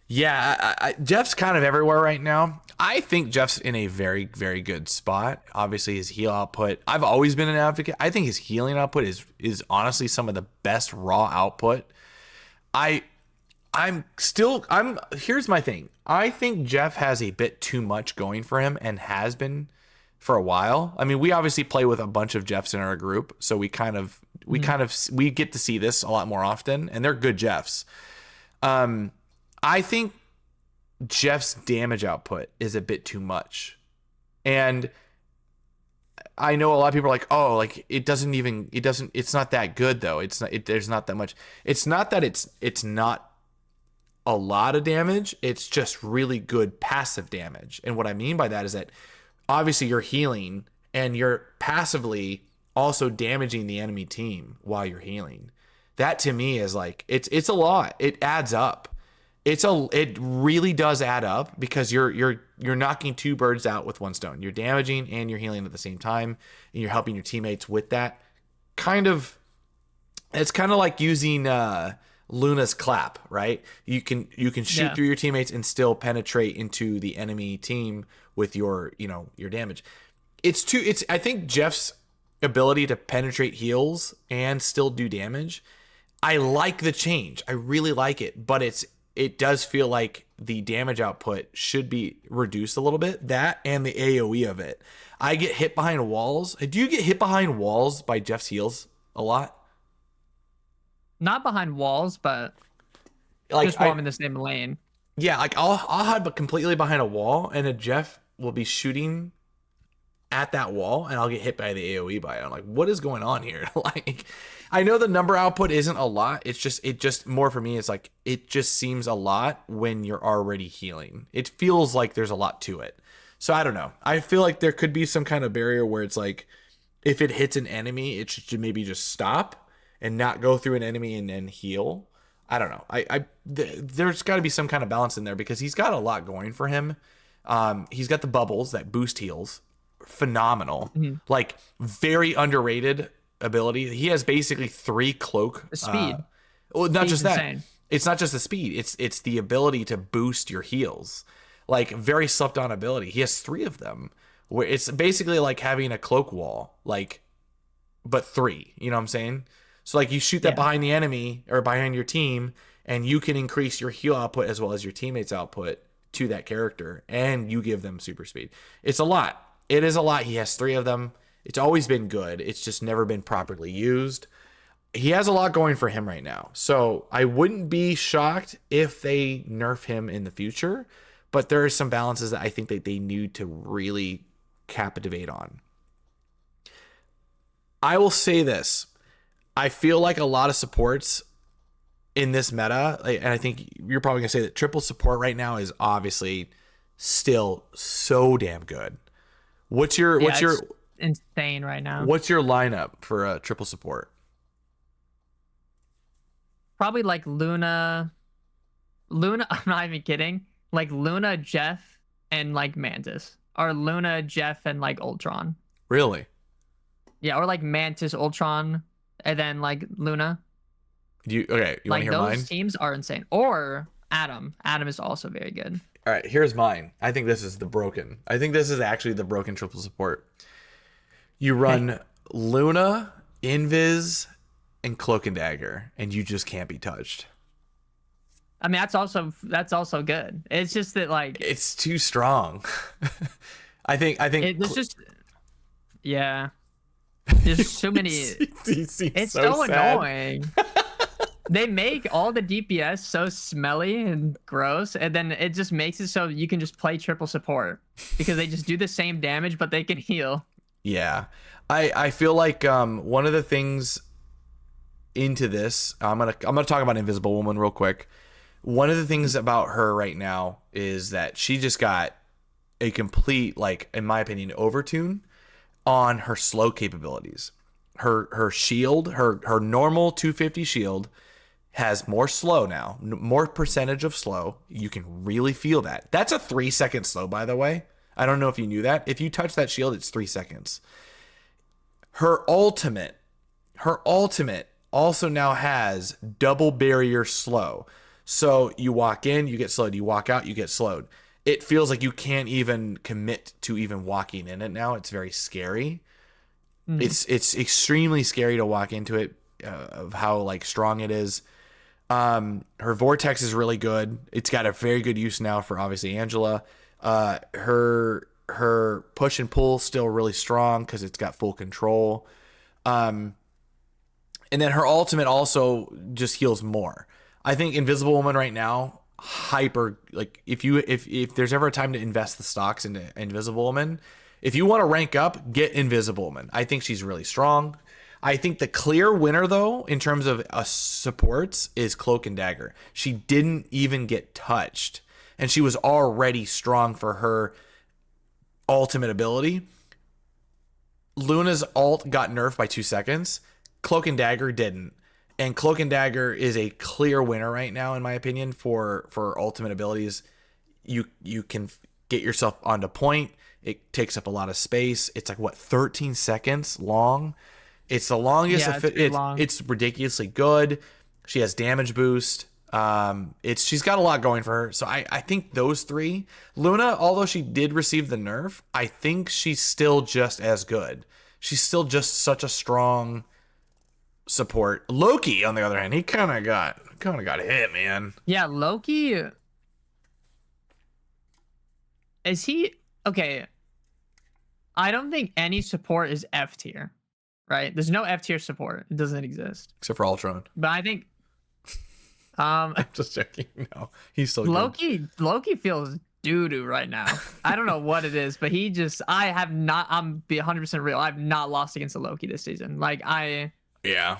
yeah, Jeff's kind of everywhere right now. I think Jeff's in a very, very good spot. Obviously, his heal output. I've always been an advocate. I think his healing output is honestly some of the best raw output. I I'm here's my thing. I think Jeff has a bit too much going for him and has been for a while. I mean, we obviously play with a bunch of Jeffs in our group, so Mhm. we get to see this a lot more often, and they're good Jeffs. I think Jeff's damage output is a bit too much. And I know a lot of people are like, "Oh, like it's not that good though. There's not that much." It's not that it's not a lot of damage. It's just really good passive damage. And what I mean by that is that obviously you're healing and you're passively also damaging the enemy team while you're healing. That to me is like it's a lot. It adds up. It really does add up because you're knocking two birds out with one stone. You're damaging and you're healing at the same time, and you're helping your teammates with that. Kind of, it's kind of like using Luna's clap, right? You can shoot Yeah. through your teammates and still penetrate into the enemy team with your damage. It's I think Jeff's ability to penetrate heals and still do damage. I like the change. I really like it, but it does feel like the damage output should be reduced a little bit. That and the AoE of it. I get hit behind walls. Do you get hit behind walls by Jeff's heals a lot? Not behind walls, but Like just while I I'm in the same lane. yeah, like I'll hide but completely behind a wall, and a Jeff will be shooting at that wall, and I'll get hit by the AoE by it. I'm like, what is going on here? Like, I know the number output isn't a lot. It just more for me. It's like it just seems a lot when you're already healing. It feels like there's a lot to it. So I don't know. I feel like there could be some kind of barrier where it's like if it hits an enemy, it should maybe just stop and not go through an enemy and then heal. I don't know. There's got to be some kind of balance in there because he's got a lot going for him. He's got the bubbles that boost heals, phenomenal, Mhm. like very underrated ability. He has basically three cloak. The speed. Well, not Speed's just that. insane. It's not just the speed. It's the ability to boost your heals. Like very slept on ability. He has three of them. Where it's basically like having a cloak wall, like but three. You know what I'm saying? So like you shoot that Yeah. behind the enemy or behind your team, and you can increase your heal output as well as your teammates' output to that character, and you give them super speed. It's a lot. It is a lot. He has three of them. It's always been good. It's just never been properly used. He has a lot going for him right now. So I wouldn't be shocked if they nerf him in the future, but there are some balances that I think that they need to really captivate on. I will say this. I feel like a lot of supports in this meta, and I think you're probably gonna say that triple support right now is obviously still so damn good. What's your Yeah, what's your it's insane right now. what's your lineup for a triple support? Probably like Luna. Luna, I'm not even kidding. Like Luna, Jeff, and like Mantis. Or Luna, Jeff, and like Ultron. Really? Yeah, or like Mantis, Ultron, and then like Luna. You want to Like hear those mine? teams are insane. Or Adam. Adam is also very good. All right, here's mine. I think this is the broken. I think this is actually the broken triple support. You Okay. run Luna, Invis, and Cloak and Dagger, and you just can't be touched. I mean, that's also good. It's just that like It's too strong. I think there's just yeah. There's so many. he seems It's so so sad. annoying. They make all the DPS so smelly and gross, and then it just makes it so you can just play triple support because they just do the same damage, but they can heal. Yeah. I feel like one of the things into this, I'm gonna talk about Invisible Woman real quick. One of the things about her right now is that she just got a complete, like, in my opinion, overtune on her slow capabilities. Her shield, her normal 250 shield has more slow now, more percentage of slow. You can really feel that. That's a 3-second slow, by the way. I don't know if you knew that. If you touch that shield, it's 3 seconds. Her ultimate also now has double barrier slow. So you walk in, you get slowed. You walk out, you get slowed. It feels like you can't even commit to even walking in it now. It's very scary. It's extremely scary to walk into it, of how like strong it is. Her vortex is really good. It's got a very good use now for obviously Angela. Her push and pull still really strong because it's got full control. And then her ultimate also just heals more. I think Invisible Woman right now, hyper, like if there's ever a time to invest the stocks into Invisible Woman, if you want to rank up, get Invisible Woman. I think she's really strong. I think the clear winner, though, in terms of supports, is Cloak and Dagger. She didn't even get touched, and she was already strong for her ultimate ability. Luna's ult got nerfed by 2 seconds. Cloak and Dagger didn't. And Cloak and Dagger is a clear winner right now, in my opinion, for ultimate abilities. You can get yourself onto point. It takes up a lot of space. It's like, what, 13 seconds long? It's the longest. Yeah, long. It's ridiculously good. She has damage boost. She's got a lot going for her. So I think those three. Luna, although she did receive the nerf, I think she's still just as good. She's still just such a strong support. Loki, on the other hand, he kind of got hit, man. Yeah, Loki. Is he okay? I don't think any support is F tier, right? There's no F tier support. It doesn't exist. Except for Ultron. But I think I'm just joking. No, he's still good. Loki feels doo-doo right now. I don't know what it is, but I'm be 100% real. I've not lost against a Loki this season. Like Yeah.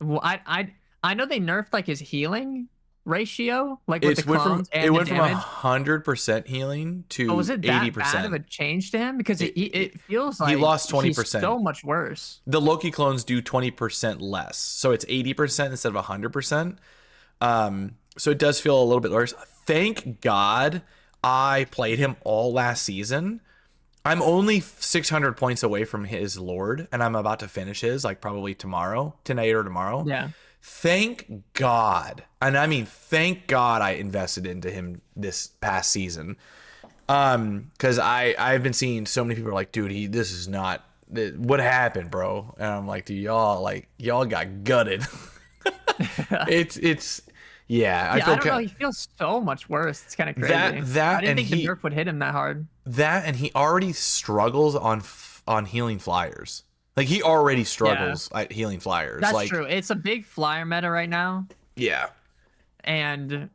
I know they nerfed like his healing ratio, like with the clones and it the went from damage. 100% healing to Was it that 80%. bad of a change to him? Because it feels like he lost 20%. He's so much worse. The Loki clones do 20% less, so it's 80% instead of 100%. So it does feel a little bit worse. Thank God I played him all last season. I'm only 600 points away from his Lord, and I'm about to finish his, like, probably tonight or tomorrow. Yeah. Thank God. And I mean, thank God I invested into him this past season. Because I've been seeing so many people are like, dude, this is not, what happened, bro? And I'm like, dude, y'all got gutted. Yeah, I don't know. He feels so much worse. It's kind of crazy. I didn't think the nerf would hit him that hard. That, and he already struggles on healing flyers. Like, he already struggles at healing flyers. That's true. It's a big flyer meta right now. Yeah. And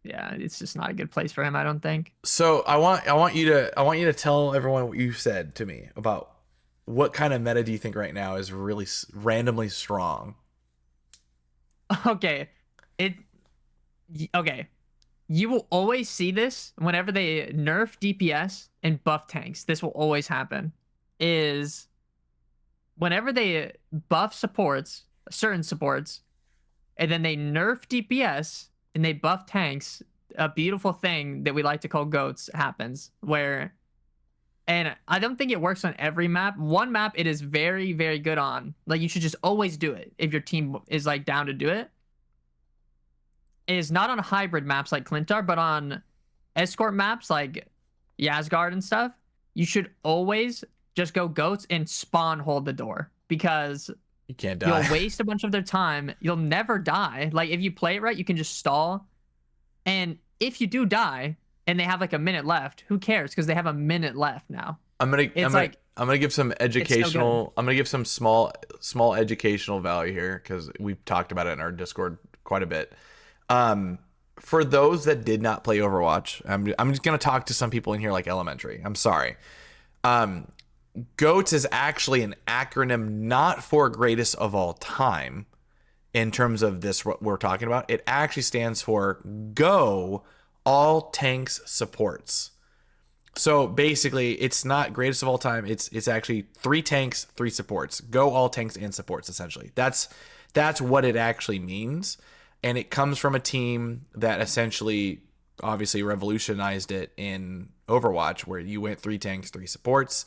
yeah, it's just not a good place for him, I don't think. So I want you to tell everyone what you said to me about what kind of meta do you think right now is really randomly strong? Okay. You will always see this whenever they nerf DPS and buff tanks. This will always happen. Is whenever they buff certain supports, and then they nerf DPS and they buff tanks, a beautiful thing that we like to call goats happens where, and I don't think it works on every map. One map it is very, very good on. Like, you should just always do it if your team is like down to do it. It is not on hybrid maps like Clintar, but on escort maps like Yasgard and stuff. You should always just go goats and spawn hold the door, because you can't die. You'll waste a bunch of their time. You'll never die. Like, if you play it right, you can just stall. And if you do die and they have like a minute left, who cares? Because they have a minute left now. I'm gonna I'm It's gonna like I'm gonna give some it's so good. educational. I'm gonna give some small educational value here because we've talked about it in our Discord quite a bit. Um, for those that did not play Overwatch, I'm just gonna talk to some people in here like elementary. I'm sorry. Um, GOATS is actually an acronym not for greatest of all time in terms of this what we're talking about. It actually stands for Go All Tanks Supports. So basically, it's not greatest of all time. It's actually three tanks, three supports. Go all tanks and supports. Essentially, that's what it actually means, and it comes from a team that essentially, obviously, revolutionized it in Overwatch, where you went three tanks, three supports,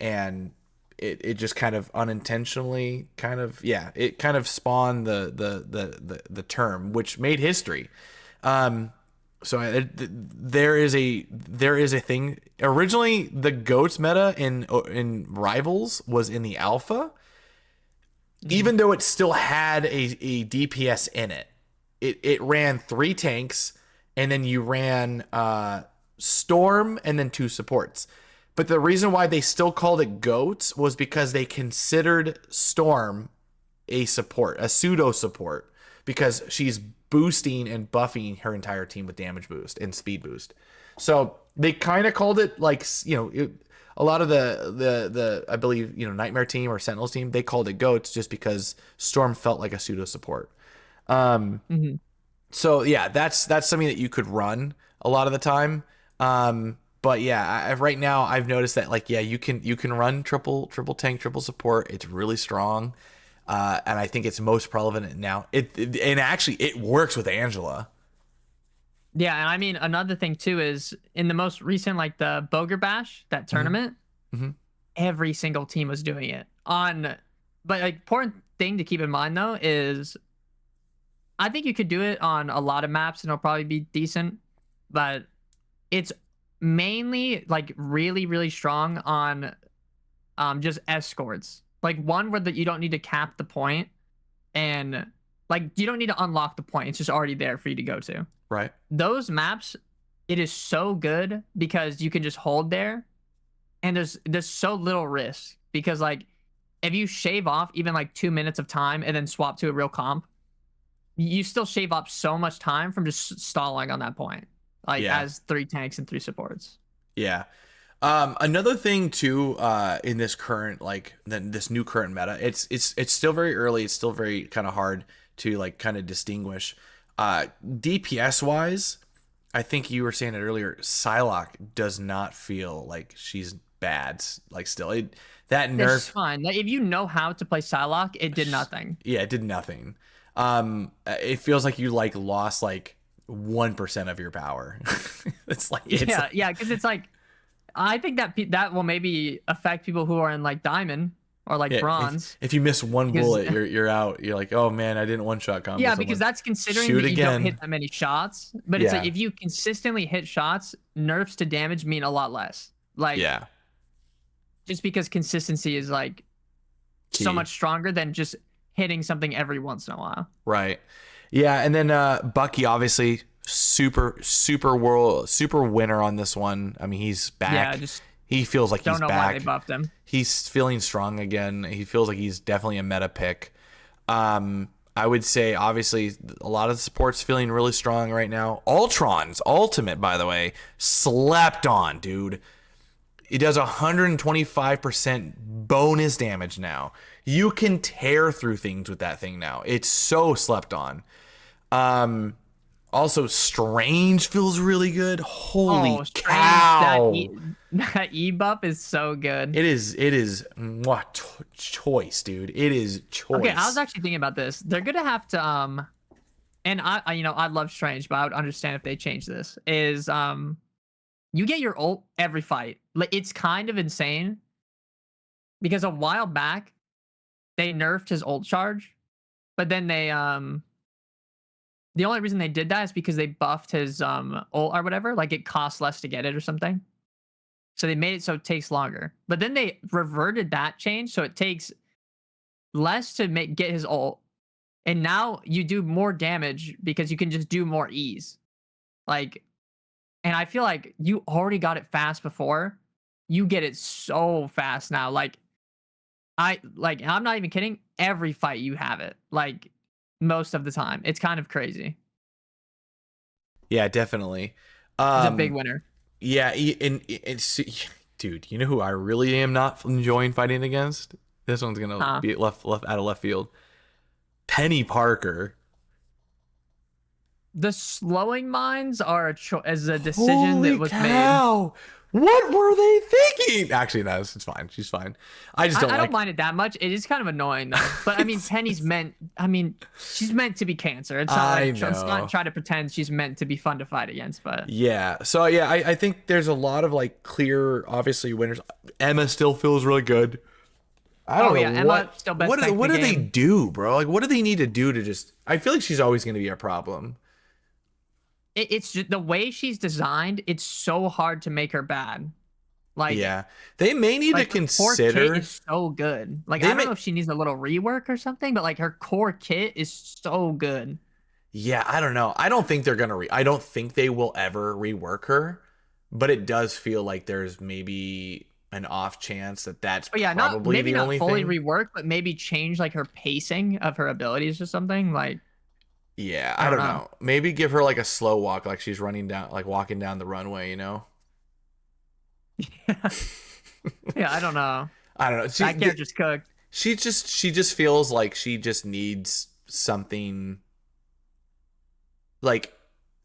and it just kind of unintentionally, kind of it kind of spawned the term, which made history. Um, there is a thing. Originally, the goats meta in Rivals was in the alpha, Mhm. even though it still had a DPS in it. It ran three tanks, and then you ran Storm and then two supports. But the reason why they still called it goats was because they considered Storm a support, a pseudo support, because she's boosting and buffing her entire team with damage boost and speed boost. So they kind of called it like a lot of the I believe Nightmare team or Sentinels team, they called it goats just because Storm felt like a pseudo support. Um, Mhm. so yeah, that's something that you could run a lot of the time. But yeah, right now I've noticed that like yeah, you can run triple tank, triple support. It's really strong, and I think it's most prevalent now. And actually it works with Angela. Yeah, and I mean another thing too is in the most recent like the Boger Bash, that Hmm. tournament, Hmm. every single team was doing it. But like important thing to keep in mind though is I think you could do it on a lot of maps and it'll probably be decent, but it's mainly like really really strong on just escorts. Like one where that you don't need to cap the point and like you don't need to unlock the point. It's just already there for you to go to. Right. Those maps, it is so good because you can just hold there and there's so little risk because like if you shave off even like 2 minutes of time and then swap to a real comp, you still shave off so much time from just stalling on that point, like Yeah. as three tanks and three supports. Yeah. Another thing too, in this current this new current meta, it's still very early. It's still very kind of hard to like kind of distinguish. DPS wise, I think you were saying it earlier. Psylocke does not feel like she's bad. Like still, that It's just nerf, fine. Like if you know how to play Psylocke, it did nothing. yeah, it did nothing. It feels like you like lost like 1% of your power. It's Yeah, like yeah, because it's like I think that that will maybe affect people who are in like diamond or like yeah, if bronze if you miss one because bullet, you're out. You're like, oh man, I didn't one shot combo yeah, because someone. that's considering Shoot that you don't hit again. that many shots. But it's like Yeah, if you consistently hit shots, nerfs to damage mean a lot less. Like yeah, just because consistency is like so key. much stronger than just hitting something every once in a while. Right. Yeah, and then Bucky obviously super winner on this one. I mean, he's Yeah, back. just He feels like don't he's know why they back. buffed him. He's feeling strong again. He feels like he's definitely a meta pick. I would say obviously a lot of the support's feeling really strong right now. Ultron's ultimate, by the way, slept on, dude. It does 125% bonus damage now. You can tear through things with that thing now. It's so slept on. Um, Also, Strange feels really good. Holy Oh, strange cow! that E buff is so good. It is what choice, dude. It is Okay, I was choice. actually thinking about this. They're gonna have to and I love Strange, but I would understand if they change this. Is you get your ult every fight. Like it's kind of insane because a while back they nerfed his ult charge, but then they the only reason they did that is because they buffed his ult or whatever. Like it costs less to get it or something. So they made it so it takes longer. But then they reverted that change so it takes less to get his ult. And now you do more damage because you can just do more ease. Like, and I feel like you already got it fast before. you get it so fast now. I'm not even kidding. Every fight you have it. Like most of the time. It's kind of crazy. Yeah, definitely. It's a big Um, winner. yeah, and it's dude. You know who I really am not enjoying fighting against? This one's gonna Huh. be left out of left field. Penny Parker. The slowing mines are as a decision that Holy was made. cow! What were they thinking? Actually, no, it's fine. She's fine. I just don't I don't like. mind it that much. It is kind of annoying though. But I mean, It's, Penny's meant. I mean, she's meant to be cancer. It's not I like let's not know. try to pretend she's meant to be fun to fight against. But Yeah. So yeah, I think there's a lot of like clear, obviously winners. Emma still feels really good. I don't oh know yeah, Emma still best tank in what the do they game. do, bro? Like what do they need to do to just I feel like she's always gonna be a problem. It's just the way she's designed. It's so hard to make her bad. Like Yeah. They may need to her core kit consider is so good. Like they I don't may know if she needs a little rework or something, but like her core kit is so good. yeah, I don't know. I don't think they're gonna I don't think they will ever rework her, but it does feel like there's maybe an off chance that that's But yeah, not probably maybe the not only fully thing. rework, but maybe change like her pacing of her abilities or something. Like Yeah, I I don't don't know. know. Maybe give her like a slow walk, like she's running down, like walking down the runway, Yeah, I don't know. I don't know. That character's cooked. She just feels like she just needs something like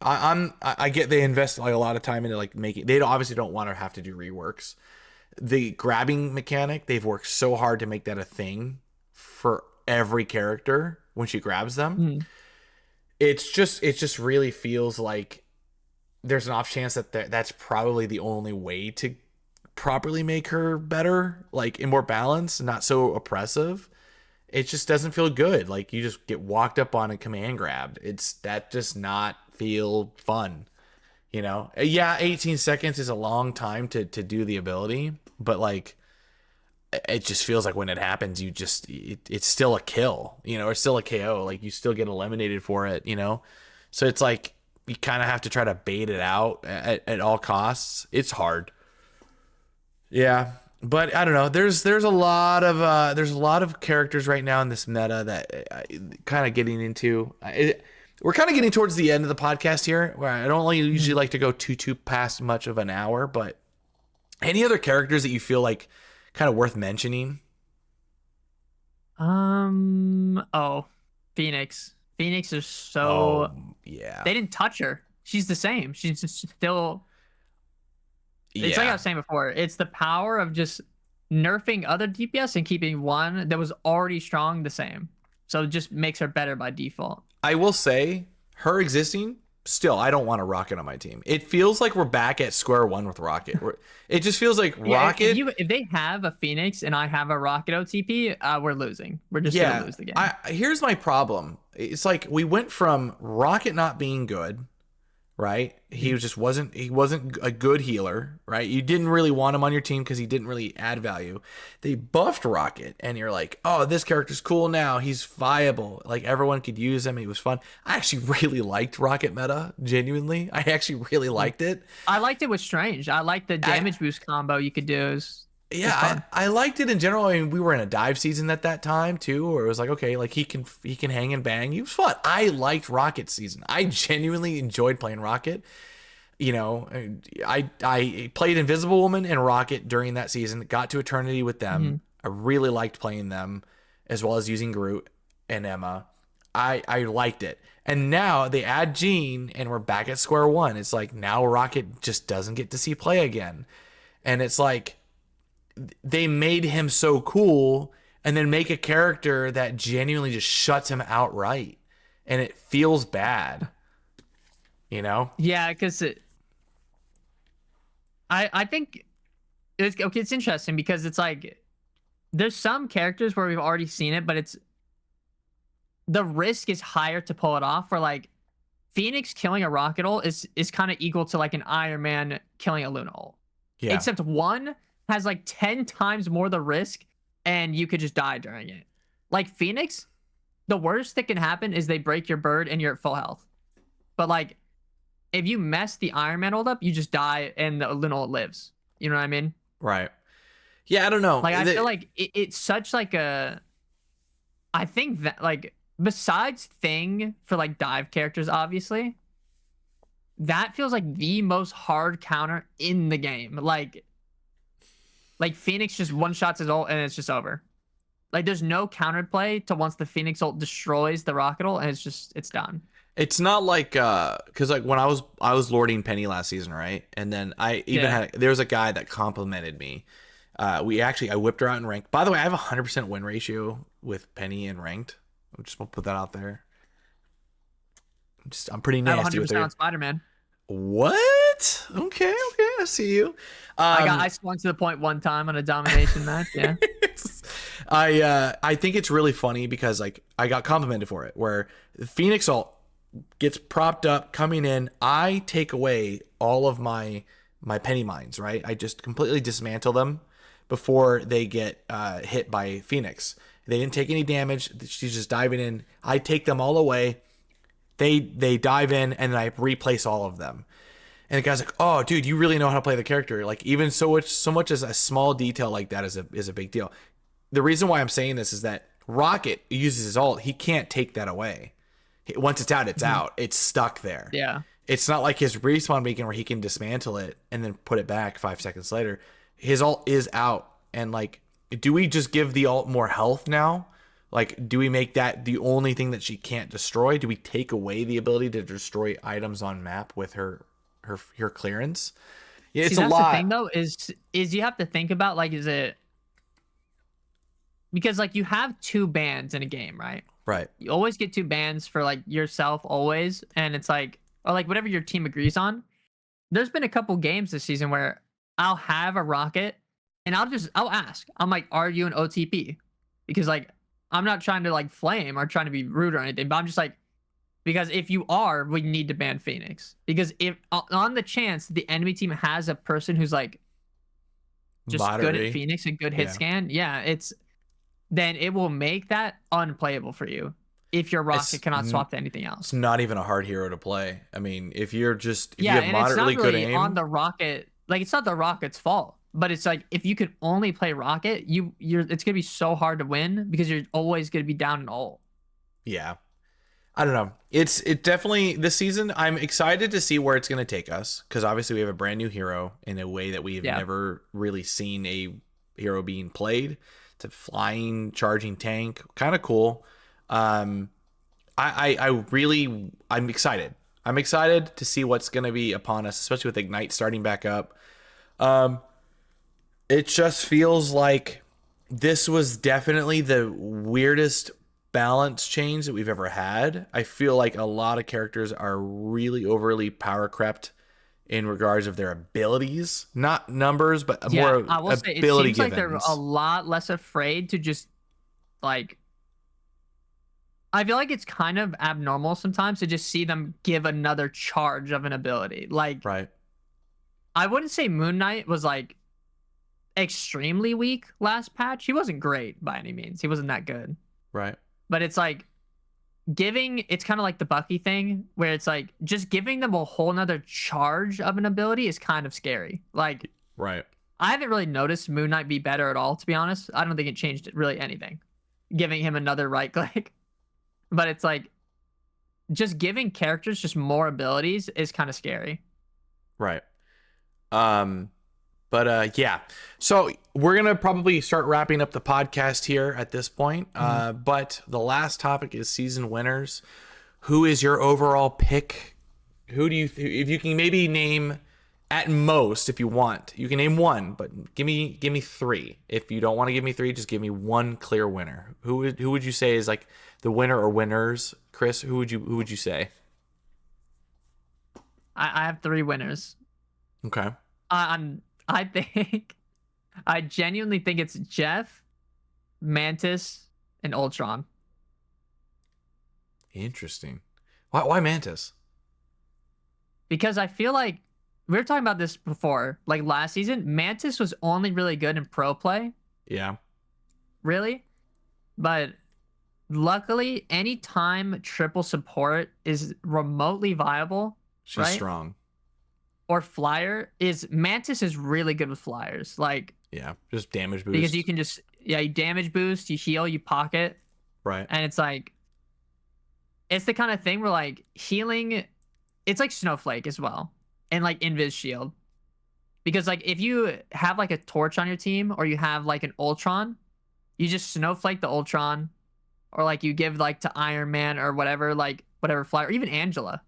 I get they invest like a lot of time into like making they obviously don't want to have to do reworks. The grabbing mechanic, they've worked so hard to make that a thing for every character when she grabs them. Mm. It just really feels like there's an off chance that that's probably the only way to properly make her better, like in more balance, not so oppressive. It just doesn't feel good. Like you just get walked up on and command grabbed. It's that just not feel fun. Yeah, 18 seconds is a long time to do the ability, but like it just feels like when it happens, it's still a kill, or still a KO. Like you still get eliminated for it. So it's like you kind of have to try to bait it out at all costs. It's hard. Yeah, but I don't know. There's a lot of characters right now in this meta that kind of getting into. We're kind of getting towards the end of the podcast here, where I don't usually Mm. like to go too past much of an hour. But any other characters that you feel like kind of worth mentioning? Oh, Phoenix. Phoenix is Oh so yeah, they didn't touch her. She's the same. She's just still it's like I yeah. was saying before, it's the power of just nerfing other DPS and keeping one that was already strong the same. So it just makes her better by default. I will say her existing. Still, I don't want a Rocket on my team. It feels like we're back at square one with Rocket. It just feels like Yeah, Rocket. if they have a Phoenix and I have a Rocket OTP, we're losing. We're just gonna Yeah, lose the game. I here's my problem. It's like we went from Rocket not being good, right? Mhm. He wasn't a good healer, right? You didn't really want him on your team because he didn't really add value. They buffed Rocket, and you're like, oh, this character's cool now. He's viable. Like everyone could use him. He was fun. I actually really liked Rocket meta. Genuinely, I actually really liked it. I liked it with Strange. I liked the I, damage boost combo you could do. It was yeah, fun. I liked it in general. I mean, we were in a dive season at that time too, where it was like, okay, like he can hang and bang. He was fun. I liked Rocket season. I genuinely enjoyed playing Rocket. I played Invisible Woman and Rocket during that season. Got to Eternity with them. Mhm. I really liked playing them, as well as using Groot and Emma. I liked it. And now they add Jean, and we're back at square one. It's like now Rocket just doesn't get to see play again, and it's like they made him so cool and then make a character that genuinely just shuts him outright, and it feels bad, you know. Yeah, because I think it's okay. It's interesting because it's like there's some characters where we've already seen it, but it's the risk is higher to pull it off. For like Phoenix killing a rocket ult is kind of equal to like an Iron Man killing a Luna ult, Yeah, except one has like 10 times more the risk, and you could just die during it. Like Phoenix, the worst that can happen is they break your bird and you're at full health. But like if you mess the Iron Man ult up, you just die and the Luna ult lives. You know what I mean? Right. Yeah, I don't know. Like I feel like it's such like a. I think that like besides Thing for like dive characters, obviously, that feels like the most hard counter in the game. Like Phoenix just one shots his ult and it's just over. Like there's no counterplay to once the Phoenix ult destroys the rocket ult and it's done. It's not like because like when I was lording Penny last season, right? And then I even Yeah. had there was a guy that complimented me. I whipped her out in ranked. By the way, I have a 100% win ratio with Penny in ranked. I'm just gonna put that out there. I'm pretty I have nasty with 100% on her. Spider-Man. What? Okay, okay, I see you. I swung to the point one time on a domination match. Yeah. I think it's really funny because like I got complimented for it where the Phoenix ult gets propped up coming in. I take away all of my penny mines, right? I just completely dismantle them before they get hit by Phoenix. They didn't take any damage. She's just diving in. I take them all away. They dive in and I replace all of them. And the guy's like, "Oh, dude, you really know how to play the character. Like even so much as a small detail like that is a big deal." The reason why I'm saying this is that Rocket uses his ult. He can't take that away. Once it's out, it's Mhm. out. It's stuck there. Yeah. It's not like his respawn beacon where he can dismantle it and then put it back 5 seconds later. His ult is out. And like, do we just give the ult more health now? Like, do we make that the only thing that she can't destroy? Do we take away the ability to destroy items on map with her clearance? Yeah, See, it's a that's the thing lot. though, is you have to think about like is it because like you have two bans in a game, right? Right. You always get two bans for like yourself always, and it's like or like whatever your team agrees on. There's been a couple games this season where I'll have a rocket and I'll ask. I'm like, are you an OTP? Because like I'm not trying to like flame or trying to be rude or anything, but I'm just like because if you are, we need to ban Phoenix. Because if on the chance the enemy team has a person who's like just good at Moderate. Phoenix and good hit Yeah. scan, yeah, it's then it will make that unplayable for you if your rocket It's cannot swap to anything else. it's not even a hard hero to play. I mean, if you Yeah, have and it's not moderately good really on aim, the rocket. Like it's not the rocket's fault, but it's like if you could only play rocket, you're it's gonna be so hard to win because you're always gonna be down in ult. yeah. I don't know. It definitely this season. I'm excited to see where it's going to take us because obviously we have a brand new hero in a way that we have Yeah. never really seen a hero being played. It's a flying, charging tank, kind of cool. I'm excited. I'm excited to see what's going to be upon us, especially with Ignite starting back up. Um, it just feels like this was definitely the weirdest balance change that we've ever had. I feel like a lot of characters are really overly power crept in regards of their abilities, not numbers, but Yeah, more I will say it ability seems like they're a givens. lot less afraid to just like I feel like it's kind of abnormal sometimes to just see them give another charge of an ability. Like Right, I wouldn't say Moon Knight was like extremely weak last patch. He wasn't great by any means. He wasn't that good. right, But it's like giving it's kind of like the Bucky thing where it's like just giving them a whole nother charge of an ability is kind of scary. Like right. I haven't really noticed Moon Knight be better at all, to be honest. I don't think it changed really anything. Giving him another right click. But it's like just giving characters just more abilities is kind of scary. Right. Um, but yeah. So we're gonna probably start wrapping up the podcast here at this point. Mhm. But the last topic is season winners. Who is your overall pick? Who do you if you can maybe name at most if you want, you can name one, but give me three. If you don't want to give me three, just give me one clear winner. Who would you say is like the winner or winners? Chris, who would you say? I have three winners. Okay. I think I genuinely think it's Jeff, Mantis, and Ultron. Interesting. Why Mantis? Because I feel like we were talking about this before, like last season, Mantis was only really good in pro play, Yeah, really. But luckily, anytime triple support is remotely viable, she's right? strong. or flyer is Mantis is really good with flyers. Like Yeah, just damage because boost. you can just you damage boost, you heal, you pocket, Right. and it's like it's the kind of thing where like healing, it's like Snowflake as well, and like Invis Shield. Because like if you have like a torch on your team or you have like an Ultron, you just Snowflake the Ultron, or like you give like to Iron Man or whatever, like whatever flyer, or even Angela.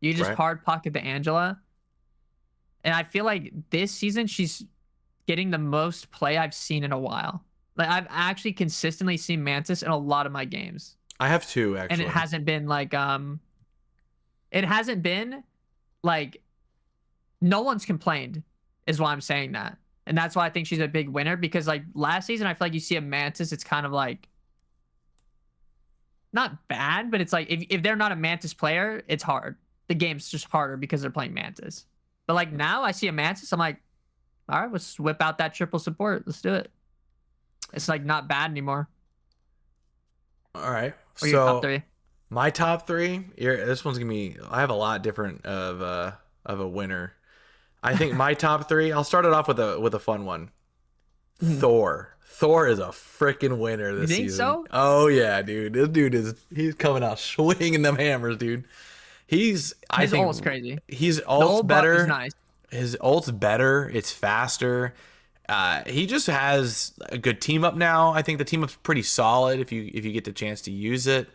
You just Right. hard pocket the Angela. And I feel like this season she's getting the most play I've seen in a while. Like I've actually consistently seen Mantis in a lot of my games. I have two And actually. it hasn't been like no one's complained is why I'm saying that. And that's why I think she's a big winner because like last season I feel like you see a Mantis, it's kind of like not bad, but it's like if they're not a Mantis player, it's hard. The game's just harder because they're playing Mantis. But like now I see a Mantis, I'm like, all right, let's whip out that triple support. Let's do it. It's like not bad anymore. All right. Or your top So three. my top three. This one's gonna be. I have a lot different of a winner. I think my top three. I'll start it off with a fun one. Mhm. Thor. Thor is a freaking winner You this think season. so? Oh yeah, dude. This dude he's coming out swinging them hammers, dude. I His think ult's crazy. his The ult's old buff is better. nice. His ult's better. It's faster. He just has a good team up now. I think the team up's pretty solid if you get the chance to use it.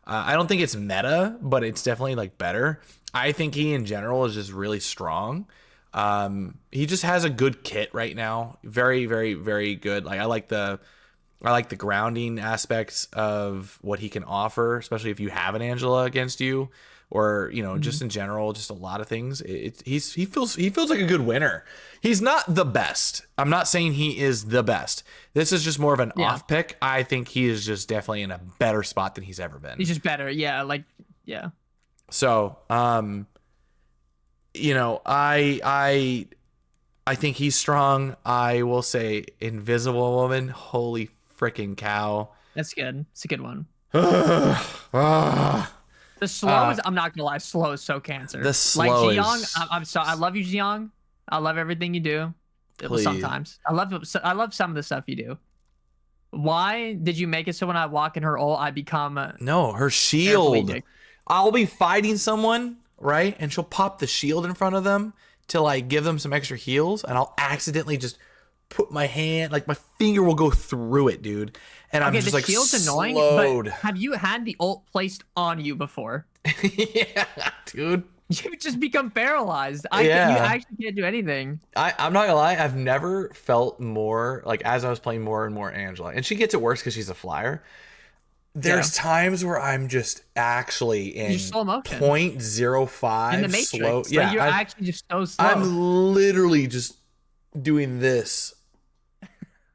I don't think it's meta, but it's definitely like better. I think he in general is just really strong. He just has a good kit right now. Very, very, very good. Like I like the grounding aspects of what he can offer, especially if you have an Angela against you, or just in general, just a lot of things. He feels like a good winner. He's not the best. I'm not saying he is the best. This is just more of an Yeah. off pick. I think he is just definitely in a better spot than he's ever been. He's just better. Yeah, like yeah. So, I think he's strong. I will say Invisible Woman. Holy freaking cow. That's good. It's a good one. Ah. The slow is, I'm not gonna lie, slow is so cancer. The slow like Jiyoung, is- I'm sorry, I love you, Jiyoung. I love everything you do. Well, Please. sometimes I love some of the stuff you do. Why did you make it so when I walk in her ult, I become No, her shield. paraplegic? I'll be fighting someone, right? And she'll pop the shield in front of them to like give them some extra heals, and I'll accidentally just put my hand, like my finger will go through it, dude. And I'm Okay, just the like shield's annoying, slowed. but have you had the ult placed on you before? Yeah, dude. You just become paralyzed. You Yeah. actually can't do anything. I'm not gonna lie, I've never felt more like as I was playing more and more Angela, and she gets it worse because she's a flyer. There's times where I'm just actually in You're slow motion. 0.05 In the Matrix. slow. Like, Yeah, you're actually just so slow. I'm literally just doing this.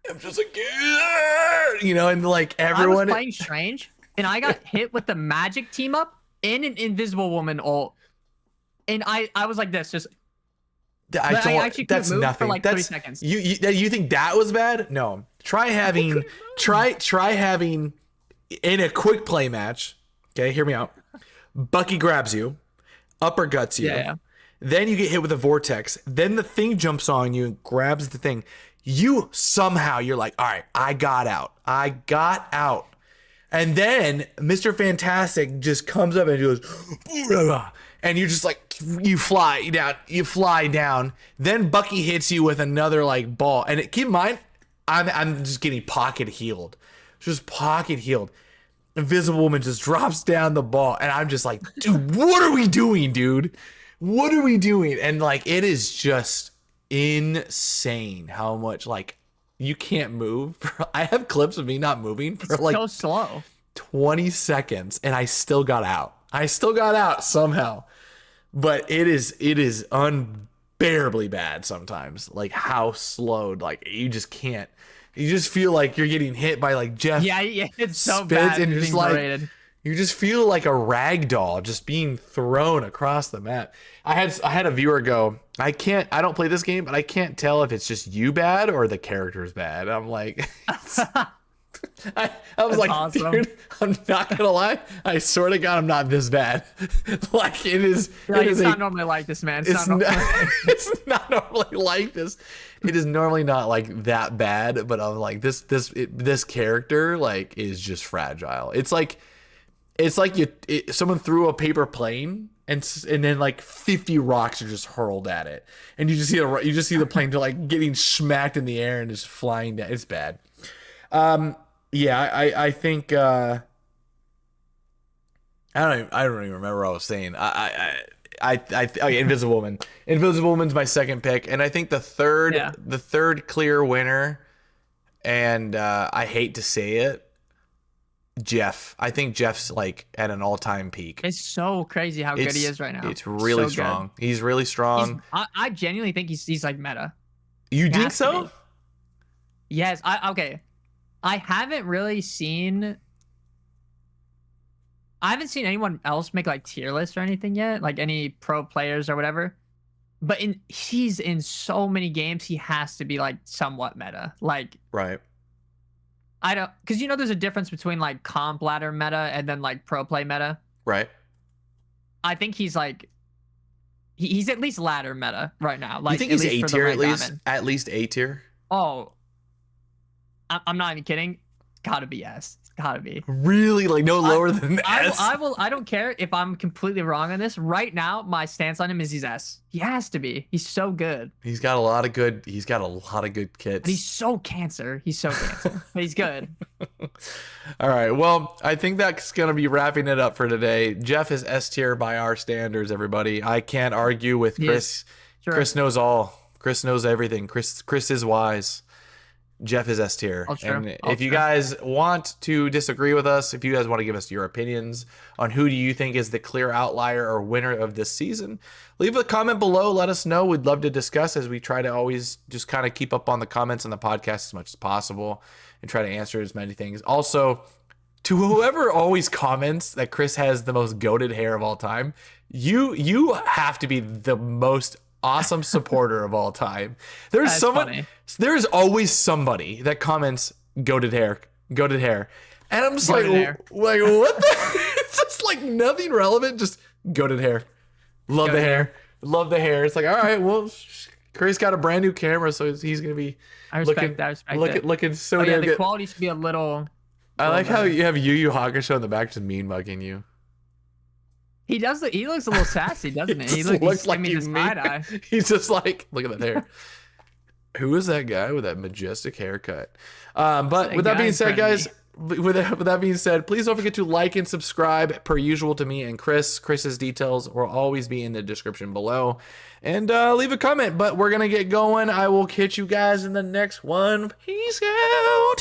I'm just like, "Yeah," and like everyone. I was playing Strange, and I got hit with the magic team up in an Invisible Woman ult. And I was like this, just I but I don't. actually couldn't That's move for, nothing. like, 30 that's seconds. You think that was bad? No. Try having in a quick play match. Okay, hear me out. Bucky grabs you, uppercuts you. Yeah. Then you get hit with a vortex. Then the thing jumps on you and grabs the thing. You're like, all right, I got out. And then Mr. Fantastic just comes up and goes, and you're just like, you fly down. Then Bucky hits you with another like ball. And keep in mind, I'm just getting pocket healed. Invisible Woman just drops down the ball, and I'm just like, dude, what are we doing, dude? What are we doing? And like, it is just insane how much like you can't move. I have clips of me not moving for like So slow. 20 seconds, and I still got out somehow. But it is unbearably bad sometimes. Like how slowed, like you just can't. You just feel like you're getting hit by like Jeff. Yeah, it's so Spitz, bad. and you're just like Berated. you just feel like a rag doll just being thrown across the map. I had a viewer go, I don't play this game, but I can't tell if it's just you bad or the character's bad. I'm like, I was That's like, awesome. dude, I'm not gonna lie. I swear to God, I'm not this bad. Like it is. You're It like, is it's a. not normally like this, man. It's It's not normally not. like It's not normally like this. It is normally not like that bad. But I'm like this character like is just fragile. It's like someone threw a paper plane and then like 50 rocks are just hurled at it, and you just see the plane to like getting smacked in the air and just flying down. It's bad. Yeah, I think I don't even remember what I was saying. Okay, Invisible Woman. Invisible Woman's my second pick, and I think Yeah. the third clear winner, and I hate to say it, Jeff. I think Jeff's like at an all-time peak. It's so crazy how good he is right now. It's really So strong. He's really good. strong. I genuinely think he's like meta. You He think has to so? be. Yes. Okay. I haven't really seen. I haven't seen anyone else make like tier lists or anything yet, like any pro players or whatever. But he's in so many games, he has to be like somewhat meta. Like Right. I don't, because there's a difference between like comp ladder meta and then like pro play meta. Right. I think he's like he's at least ladder meta right now. Like You think at he's least A for the tier at rank least? I'm in. At least A tier? Oh, I'm not even kidding. Gotta be S. It's gotta be. Really? Like no lower than S? I don't care if I'm completely wrong on this. Right now, my stance on him is he's S. He has to be. He's so good. He's got a lot of good kits. And he's so cancer. He's so cancer. But he's good. All right. Well, I think that's going to be wrapping it up for today. Jeff is S tier by our standards, everybody. I can't argue with Chris. Sure. Chris knows all. Chris knows everything. Chris is wise. Jeff is S tier. And if you guys want to disagree with us, if you guys want to give us your opinions on who do you think is the clear outlier or winner of this season, leave a comment below. Let us know. We'd love to discuss, as we try to always just kind of keep up on the comments on the podcast as much as possible and try to answer as many things. Also, to whoever always comments that Chris has the most goated hair of all time, you have to be the most awesome supporter of all time. There's always somebody that comments goated hair, and I'm just like what the? It's just like nothing relevant, just goated hair. Love the hair. Love the hair. It's like, all right, well, Chris got a brand new camera, so he's gonna be looking so damn good. The quality should be a little. I like how you have Yu Yu Hakusho in the back just mean mugging you. He does. He looks a little sassy, doesn't he? He looks like he's side eye. He's just like, look at that hair. Who is that guy with that majestic haircut? But with that being said, guys, with that being said, please don't forget to like and subscribe per usual to me and Chris. Chris's details will always be in the description below. And leave a comment. But we're going to get going. I will catch you guys in the next one. Peace out.